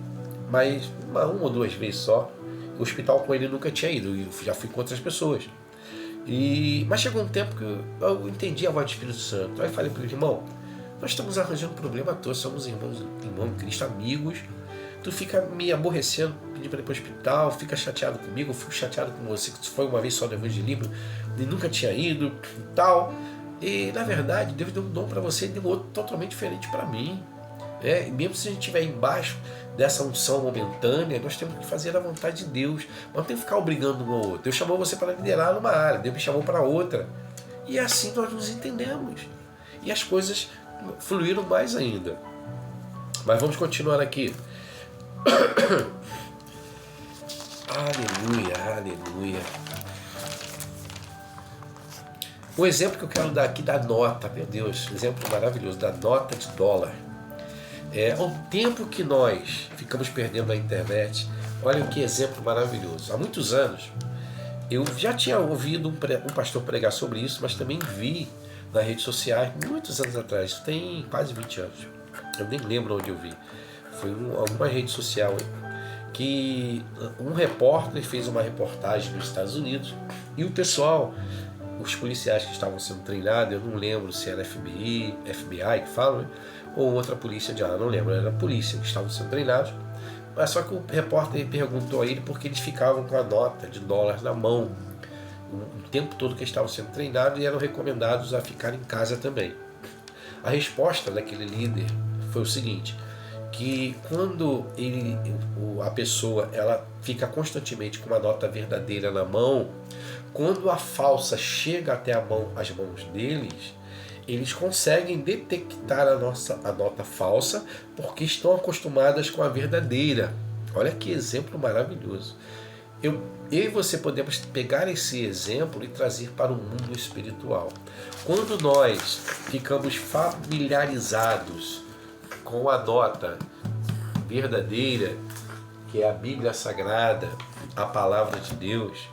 mas uma ou duas vezes só. O hospital com ele nunca tinha ido, eu já fui com outras pessoas. Mas chegou um tempo que eu entendi a voz do Espírito Santo. Aí falei para ele, irmão, nós estamos arranjando problema todos, somos irmãos em Cristo, amigos. Tu fica me aborrecendo, pedindo para ir para o hospital, fica chateado comigo, eu fico chateado com você, que foi uma vez só no evangelismo e nunca tinha ido e tal. E na verdade, Deus deu um dom para você e deu outro totalmente diferente para mim. E mesmo se a gente estiver embaixo dessa unção momentânea, nós temos que fazer a vontade de Deus. Mas não tem que ficar obrigando um ao outro. Deus chamou você para liderar numa área, Deus me chamou para outra. E assim nós nos entendemos. E as coisas fluíram mais ainda. Mas vamos continuar aqui. Aleluia, aleluia. O exemplo que eu quero dar aqui da nota, meu Deus, exemplo maravilhoso, da nota de dólar. O tempo que nós ficamos perdendo na internet, olha que exemplo maravilhoso. Há muitos anos, Eu já tinha ouvido um pastor pregar sobre isso, mas também vi nas redes sociais, muitos anos atrás, tem quase 20 anos. Eu nem lembro onde eu vi. Foi alguma rede social que um repórter fez uma reportagem nos Estados Unidos e o pessoal, os policiais que estavam sendo treinados, eu não lembro se era FBI que fala, né? Ou outra polícia de lá, não lembro, era a polícia que estavam sendo treinados. Mas só que o repórter perguntou a ele por que eles ficavam com a nota de dólar na mão o tempo todo que eles estavam sendo treinados e eram recomendados a ficar em casa também. A resposta daquele líder foi o seguinte, que quando a pessoa ela fica constantemente com uma nota verdadeira na mão, quando a falsa chega até as mãos deles, eles conseguem detectar a nota falsa porque estão acostumadas com a verdadeira. Olha que exemplo maravilhoso. Eu e você podemos pegar esse exemplo e trazer para o mundo espiritual. Quando nós ficamos familiarizados com a nota verdadeira, que é a Bíblia Sagrada, a Palavra de Deus,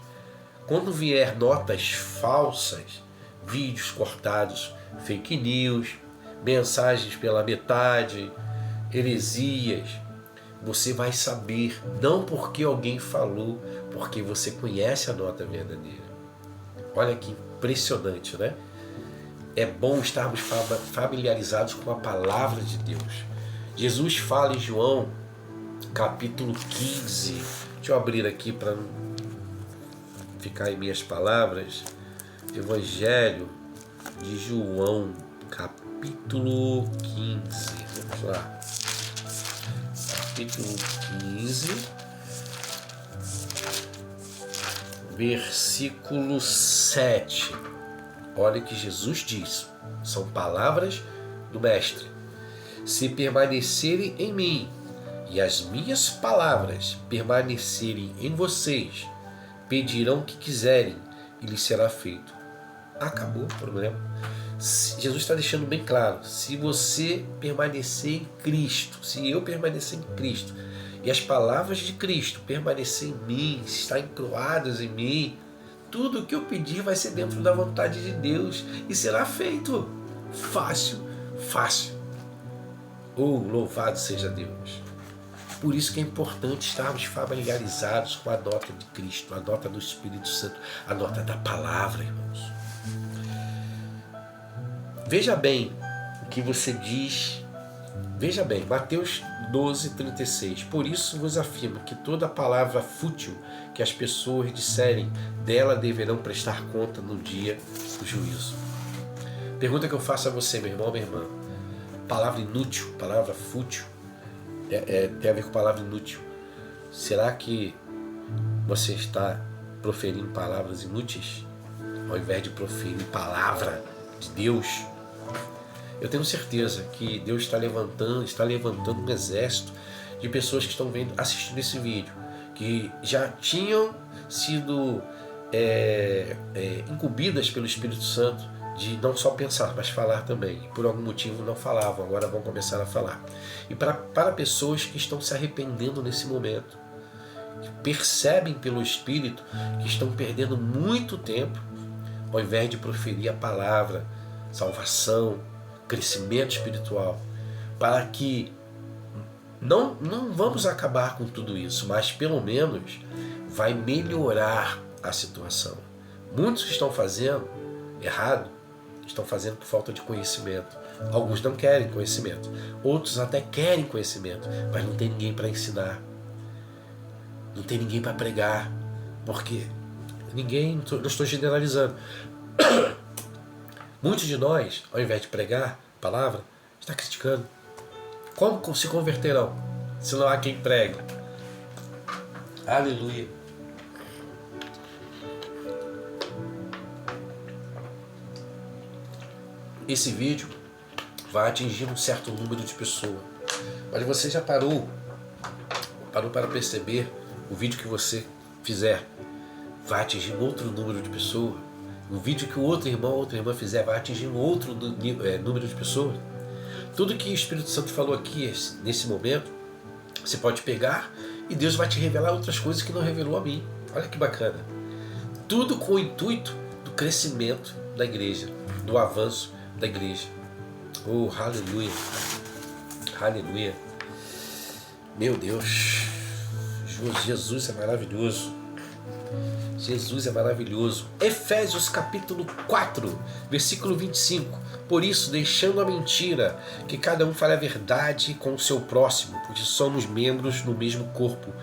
quando vier notas falsas, vídeos cortados, fake news, mensagens pela metade, heresias, você vai saber, não porque alguém falou, porque você conhece a nota verdadeira. Olha que impressionante, né? É bom estarmos familiarizados com a palavra de Deus. Jesus fala em João, capítulo 15. Deixa eu abrir aqui para não ficar em minhas palavras. Evangelho de João, capítulo 15. Vamos lá. Capítulo 15, versículo 7. Olha o que Jesus diz. São palavras do Mestre. Se permanecerem em mim e as minhas palavras permanecerem em vocês, pedirão o que quiserem e lhes será feito. Acabou o problema. Jesus está deixando bem claro, se você permanecer em Cristo, se eu permanecer em Cristo e as palavras de Cristo permanecer em mim, estar encruadas em mim, tudo o que eu pedir vai ser dentro da vontade de Deus e será feito. Fácil, fácil. Louvado seja Deus. Por isso que é importante estarmos familiarizados com a nota de Cristo, a nota do Espírito Santo, a nota da palavra, irmãos. Veja bem o que você diz. Veja bem, Mateus 12:36. Por isso vos afirmo que toda palavra fútil que as pessoas disserem, dela deverão prestar conta no dia do juízo. Pergunta que eu faço a você, meu irmão, minha irmã. Palavra inútil, palavra fútil, tem a ver com palavra inútil. Será que você está proferindo palavras inúteis ao invés de proferir palavra de Deus? Eu tenho certeza que Deus está levantando um exército de pessoas que estão assistindo esse vídeo, que já tinham sido incumbidas pelo Espírito Santo de não só pensar, mas falar também. Por algum motivo não falavam, agora vão começar a falar. E para pessoas que estão se arrependendo nesse momento, que percebem pelo Espírito que estão perdendo muito tempo, ao invés de proferir a palavra, salvação, crescimento espiritual, para que não vamos acabar com tudo isso, mas pelo menos vai melhorar a situação. Muitos que estão fazendo errado, estão fazendo por falta de conhecimento. Alguns não querem conhecimento, outros até querem conhecimento, mas não tem ninguém para ensinar, não tem ninguém para pregar, porque não estou generalizando. Muitos de nós, ao invés de pregar a palavra, está criticando. Como se converterão se não há quem pregue? Aleluia. Esse vídeo vai atingir um certo número de pessoas. Mas você já parou para perceber o vídeo que você fizer vai atingir um outro número de pessoas? O vídeo que o outro irmão ou outra irmã fizer vai atingir um outro número de pessoas. Tudo que o Espírito Santo falou aqui nesse momento, você pode pegar e Deus vai te revelar outras coisas que não revelou a mim. Olha que bacana. Tudo com o intuito do crescimento da igreja, do avanço da igreja. Oh, aleluia! Aleluia! Meu Deus! Jesus é maravilhoso! Jesus é maravilhoso. Efésios capítulo 4, versículo 25. Por isso, deixando a mentira, que cada um fale a verdade com o seu próximo, porque somos membros do mesmo corpo.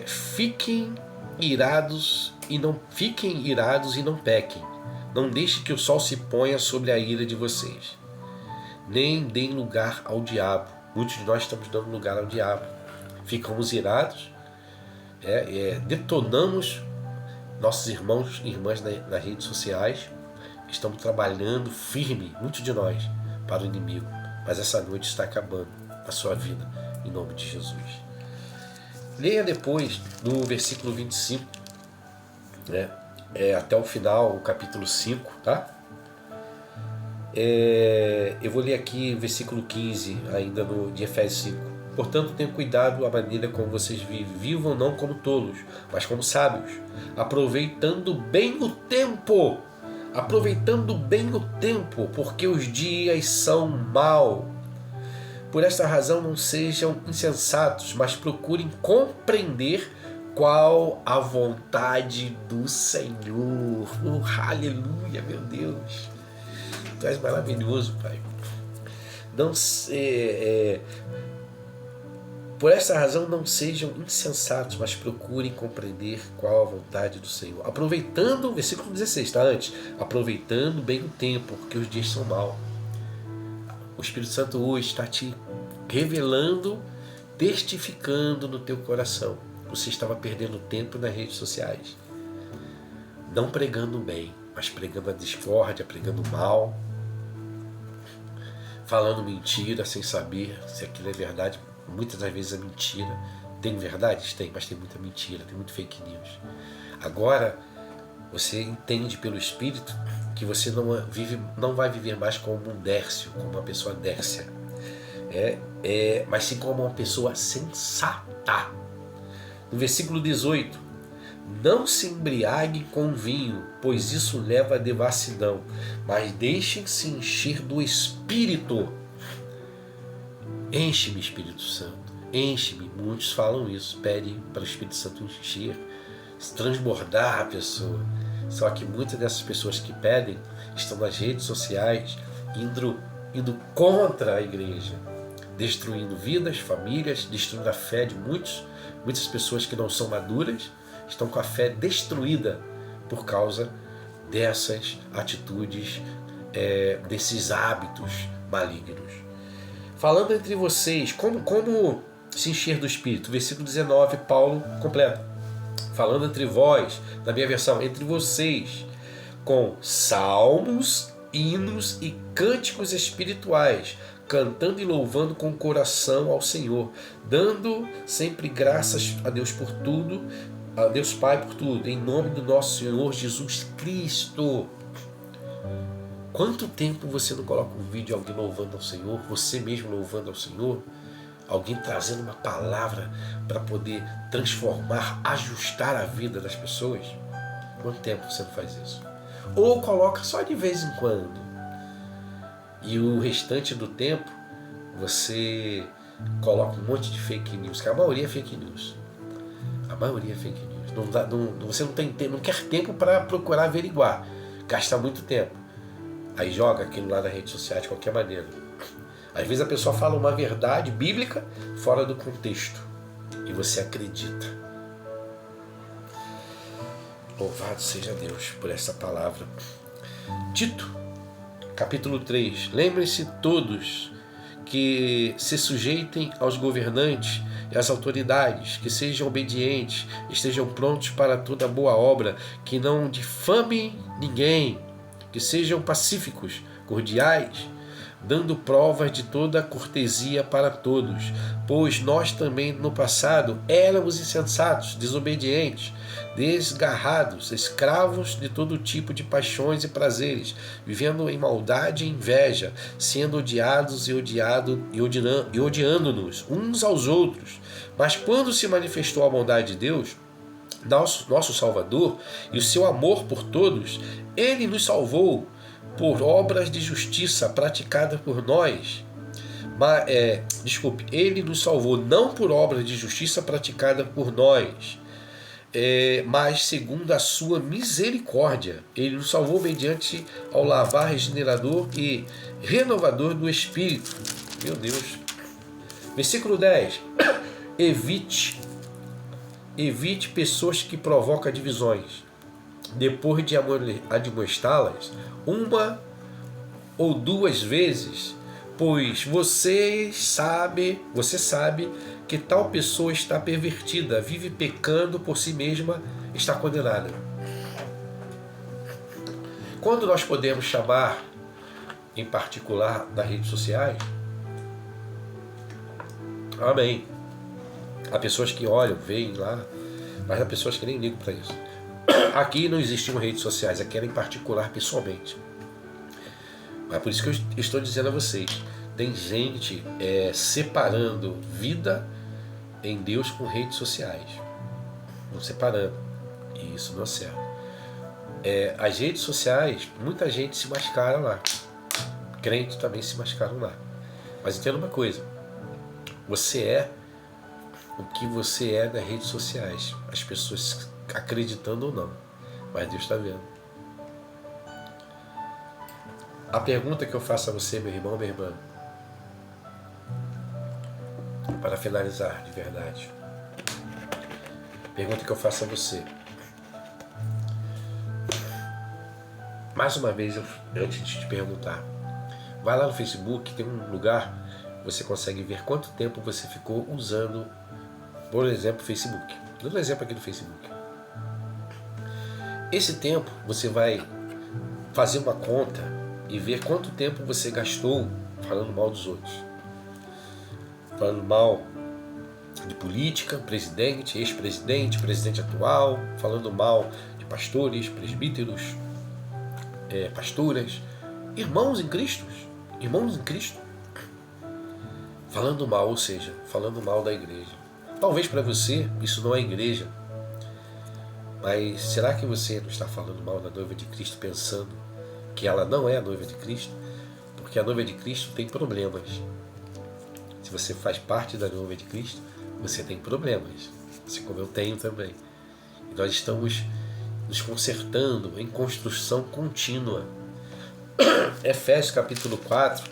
Fiquem irados e não pequem. Não deixe que o sol se ponha sobre a ira de vocês. Nem deem lugar ao diabo. Muitos de nós estamos dando lugar ao diabo. Ficamos irados, detonamos nossos irmãos e irmãs nas redes sociais. Estamos trabalhando firme, muitos de nós, para o inimigo. Mas essa noite está acabando a sua vida, em nome de Jesus. Leia depois, no versículo 25, até o final, o capítulo 5, tá? Eu vou ler aqui o versículo 15, ainda de Efésios 5. Portanto, tenham cuidado a maneira como vocês vivem. Vivam não como tolos, mas como sábios, aproveitando bem o tempo. Porque os dias são maus. Por esta razão, não sejam insensatos, mas procurem compreender qual a vontade do Senhor. Aleluia, meu Deus. Tu és maravilhoso, Pai. Por essa razão, não sejam insensatos, mas procurem compreender qual a vontade do Senhor. Aproveitando, versículo 16, tá? Antes. Aproveitando bem o tempo, porque os dias são maus. O Espírito Santo hoje está te revelando, testificando no teu coração. Você estava perdendo tempo nas redes sociais. Não pregando bem, mas pregando a discórdia, pregando mal. Falando mentira sem saber se aquilo é verdade. Muitas das vezes é mentira. Tem verdades? Tem, mas tem muita mentira, tem muito fake news. Agora, você entende pelo Espírito que você não vai viver mais como um dércio, como uma pessoa dércia, mas sim como uma pessoa sensata. No versículo 18, não se embriaguem com vinho, pois isso leva à devassidão, mas deixem-se encher do Espírito. Enche-me, Espírito Santo, enche-me. Muitos falam isso, pedem para o Espírito Santo encher, transbordar a pessoa. Só que muitas dessas pessoas que pedem estão nas redes sociais indo contra a igreja, destruindo vidas, famílias, destruindo a fé de muitas pessoas que não são maduras, estão com a fé destruída por causa dessas atitudes, desses hábitos malignos. Falando entre vocês, como se encher do Espírito? Versículo 19, Paulo completa. Falando entre vós, na minha versão, entre vocês, com salmos, hinos e cânticos espirituais, cantando e louvando com o coração ao Senhor, dando sempre graças a Deus por tudo, a Deus Pai por tudo, em nome do nosso Senhor Jesus Cristo. Quanto tempo você não coloca um vídeo de alguém louvando ao Senhor, você mesmo louvando ao Senhor, alguém trazendo uma palavra para poder transformar, ajustar a vida das pessoas? Quanto tempo você não faz isso? Ou coloca só de vez em quando, e o restante do tempo você coloca um monte de fake news, que a maioria é fake news. A maioria é fake news. Você não quer tempo para procurar averiguar, gasta muito tempo. Aí joga aquilo lá na rede social de qualquer maneira. Às vezes a pessoa fala uma verdade bíblica fora do contexto e você acredita. Louvado seja Deus por essa palavra. Tito, capítulo 3. Lembrem-se todos que se sujeitem aos governantes e às autoridades, que sejam obedientes, estejam prontos para toda boa obra, que não difamem ninguém, que sejam pacíficos, cordiais, dando provas de toda a cortesia para todos, pois nós também no passado éramos insensatos, desobedientes, desgarrados, escravos de todo tipo de paixões e prazeres, vivendo em maldade e inveja, sendo odiados e odiando-nos uns aos outros. Mas quando se manifestou a bondade de Deus, nosso Salvador e o seu amor por todos, Ele nos salvou por obras de justiça praticadas por nós. Ele nos salvou não por obras de justiça praticadas por nós, mas segundo a sua misericórdia. Ele nos salvou mediante ao lavar regenerador e renovador do Espírito. Meu Deus. Versículo 10. Evite pessoas que provocam divisões. Depois de admoestá-las uma ou duas vezes, pois você sabe que tal pessoa está pervertida, vive pecando por si mesma, está condenada. Quando nós podemos chamar, em particular das redes sociais, amém, há pessoas que olham, veem lá, mas há pessoas que nem ligam para isso. Aqui não existiam redes sociais, aqui era em particular, pessoalmente. Mas por isso que eu estou dizendo a vocês, tem gente separando vida em Deus com redes sociais. Não separando. E isso não é certo. As redes sociais, muita gente se mascara lá. Crentes também se mascaram lá. Mas entenda uma coisa. Você é o que você é nas redes sociais. As pessoas acreditando ou não. Mas Deus está vendo. A pergunta que eu faço a você, meu irmão, minha irmã, para finalizar de verdade, pergunta que eu faço a você, mais uma vez, antes de te perguntar, vai lá no Facebook, tem um lugar, você consegue ver quanto tempo você ficou usando, por exemplo, o Facebook. Dando um exemplo aqui do Facebook. Esse tempo você vai fazer uma conta e ver quanto tempo você gastou falando mal dos outros. Falando mal de política, presidente, ex-presidente, presidente atual, falando mal de pastores, presbíteros, pastoras, irmãos em Cristo, falando mal, ou seja, falando mal da igreja. Talvez para você isso não é igreja, mas será que você não está falando mal da noiva de Cristo pensando que ela não é a noiva de Cristo? Porque a noiva de Cristo tem problemas. Se você faz parte da noiva de Cristo, você tem problemas, assim como eu tenho também. E nós estamos nos consertando em construção contínua. Efésios capítulo 4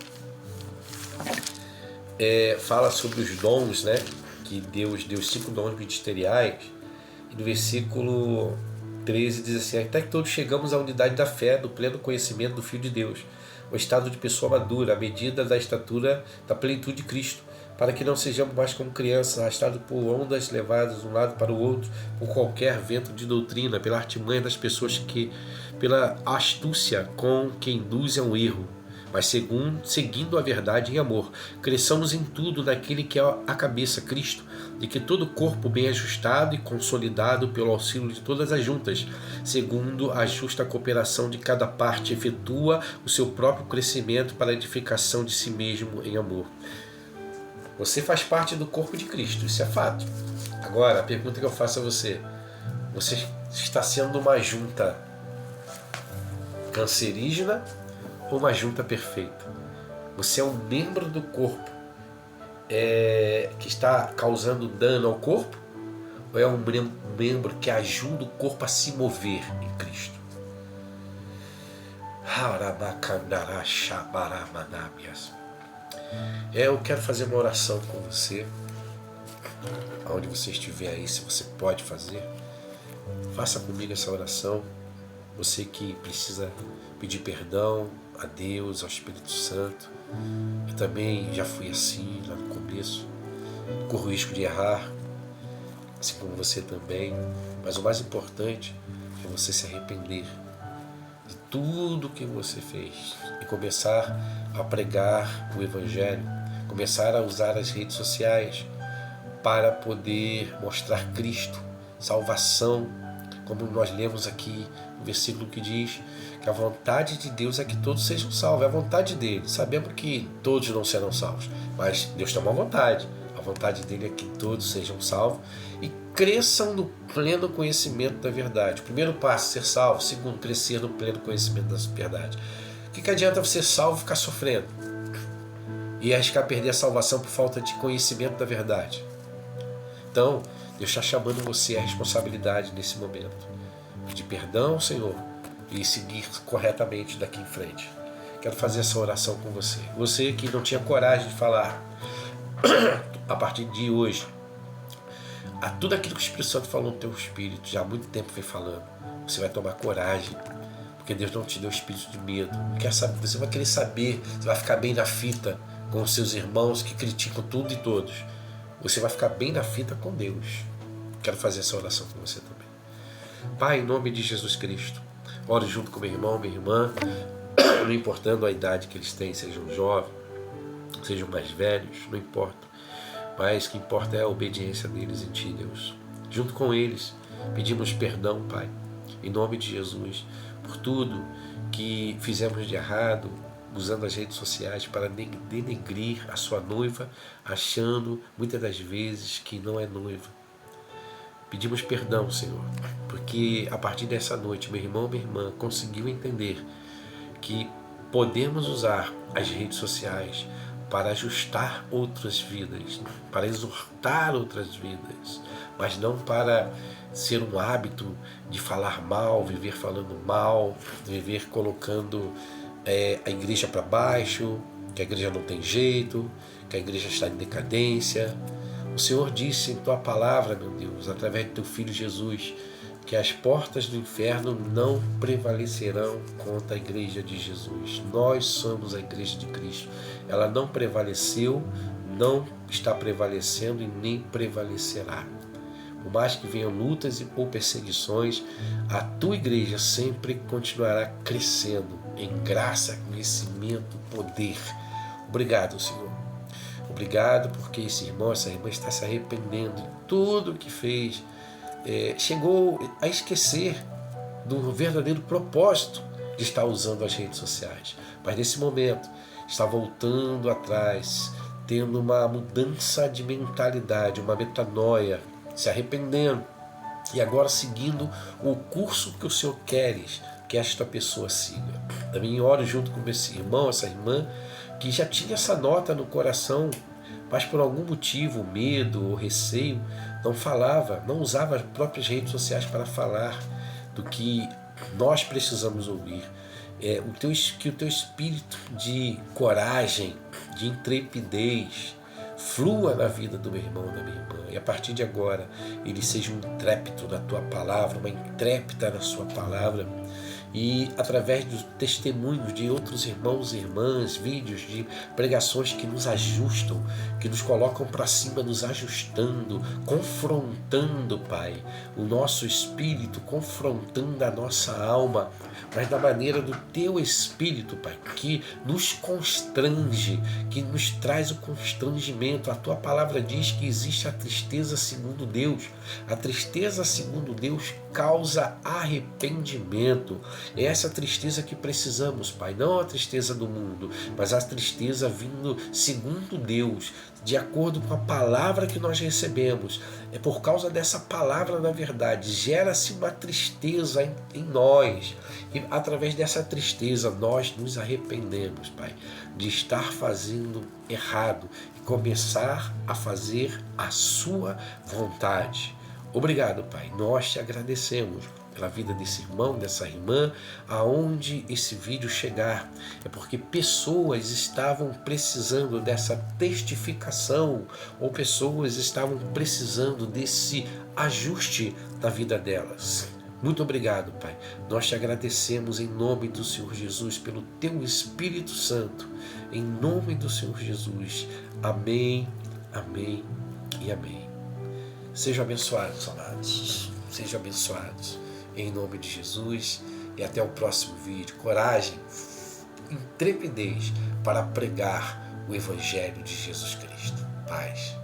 fala sobre os dons, né? Que Deus deu 5 dons ministeriais. E no versículo 13 diz assim: até que todos chegamos à unidade da fé, do pleno conhecimento do Filho de Deus, o estado de pessoa madura, à medida da estatura da plenitude de Cristo, para que não sejamos mais como crianças, arrastados por ondas levadas de um lado para o outro, por qualquer vento de doutrina, pela artimanha das pessoas, pela astúcia com que induzem ao erro, mas seguindo a verdade em amor, cresçamos em tudo naquele que é a cabeça, Cristo, de que todo o corpo bem ajustado e consolidado pelo auxílio de todas as juntas, segundo a justa cooperação de cada parte, efetua o seu próprio crescimento para a edificação de si mesmo em amor. Você faz parte do corpo de Cristo, isso é fato. Agora, a pergunta que eu faço a você: você está sendo uma junta cancerígena ou uma junta perfeita? Você é um membro do corpo que está causando dano ao corpo, ou é um membro que ajuda o corpo a se mover em Cristo? Eu quero fazer uma oração com você, aonde você estiver aí, se você pode fazer, faça comigo essa oração. Você que precisa pedir perdão a Deus, ao Espírito Santo. Eu também já fui assim lá no começo, corro o risco de errar, assim como você também, mas o mais importante é você se arrepender de tudo que você fez e começar a pregar o Evangelho, começar a usar as redes sociais para poder mostrar Cristo, salvação, como nós lemos aqui no versículo que diz que a vontade de Deus é que todos sejam salvos, é a vontade dele. Sabemos que todos não serão salvos, mas Deus tem uma vontade. A vontade dele é que todos sejam salvos e cresçam no pleno conhecimento da verdade. Primeiro passo, ser salvo. Segundo, crescer no pleno conhecimento da verdade. O que adianta você ser salvo e ficar sofrendo? E arriscar perder a salvação por falta de conhecimento da verdade. Então, Deus está chamando você à responsabilidade nesse momento. Pedir perdão, Senhor, e seguir corretamente daqui em frente. Quero fazer essa oração com você. Você que não tinha coragem de falar, a partir de hoje, a tudo aquilo que o Espírito Santo falou no teu espírito, já há muito tempo vem falando, você vai tomar coragem, porque Deus não te deu espírito de medo. Você vai querer saber, você vai ficar bem na fita com os seus irmãos que criticam tudo e todos. Você vai ficar bem na fita com Deus. Quero fazer essa oração com você também. Pai, em nome de Jesus Cristo, ore junto com meu irmão, minha irmã, não importando a idade que eles têm, sejam jovens, sejam mais velhos, não importa. Mas o que importa é a obediência deles em Ti, Deus. Junto com eles, pedimos perdão, Pai, em nome de Jesus, por tudo que fizemos de errado, usando as redes sociais para denegrir a sua noiva, achando muitas das vezes que não é noiva. Pedimos perdão, Senhor, porque a partir dessa noite, meu irmão, minha irmã, conseguiu entender que podemos usar as redes sociais para ajustar outras vidas, para exortar outras vidas, mas não para ser um hábito de falar mal, viver falando mal, viver colocando a igreja para baixo, que a igreja não tem jeito, que a igreja está em decadência. O Senhor disse em Tua palavra, meu Deus, através do Teu Filho Jesus, que as portas do inferno não prevalecerão contra a igreja de Jesus. Nós somos a igreja de Cristo. Ela não prevaleceu, não está prevalecendo e nem prevalecerá. Por mais que venham lutas ou perseguições, a tua igreja sempre continuará crescendo em graça, conhecimento, poder. Obrigado, Senhor. Obrigado porque esse irmão, essa irmã está se arrependendo de tudo o que fez. Chegou a esquecer do verdadeiro propósito de estar usando as redes sociais. Mas nesse momento está voltando atrás, tendo uma mudança de mentalidade, uma metanoia, se arrependendo e agora seguindo o curso que o Senhor queres que esta pessoa siga. Também oro junto com esse irmão, essa irmã, que já tinha essa nota no coração, mas por algum motivo, medo ou receio, não falava, não usava as próprias redes sociais para falar do que nós precisamos ouvir. Que o teu espírito de coragem, de intrepidez, flua na vida do meu irmão, da minha irmã. E a partir de agora, ele seja um intrépido na tua palavra, uma intrépida na sua palavra. E através dos testemunhos de outros irmãos e irmãs, vídeos de pregações que nos ajustam, que nos colocam para cima, nos ajustando, confrontando, Pai, o nosso espírito, confrontando a nossa alma, mas da maneira do Teu Espírito, Pai, que nos constrange, que nos traz o constrangimento. A Tua palavra diz que existe a tristeza segundo Deus. A tristeza segundo Deus causa arrependimento. É essa tristeza que precisamos, Pai, não a tristeza do mundo, mas a tristeza vindo segundo Deus, de acordo com a palavra que nós recebemos. É por causa dessa palavra, na verdade, gera-se uma tristeza em nós. E através dessa tristeza nós nos arrependemos, Pai, de estar fazendo errado e começar a fazer a Sua vontade. Obrigado, Pai. Nós te agradecemos pela vida desse irmão, dessa irmã, aonde esse vídeo chegar. É porque pessoas estavam precisando dessa testificação, ou pessoas estavam precisando desse ajuste na vida delas. Muito obrigado, Pai. Nós te agradecemos em nome do Senhor Jesus, pelo Teu Espírito Santo. Em nome do Senhor Jesus. Amém, amém e amém. Sejam abençoados, amados. Sejam abençoados. Em nome de Jesus. E até o próximo vídeo. Coragem, intrepidez para pregar o Evangelho de Jesus Cristo. Paz.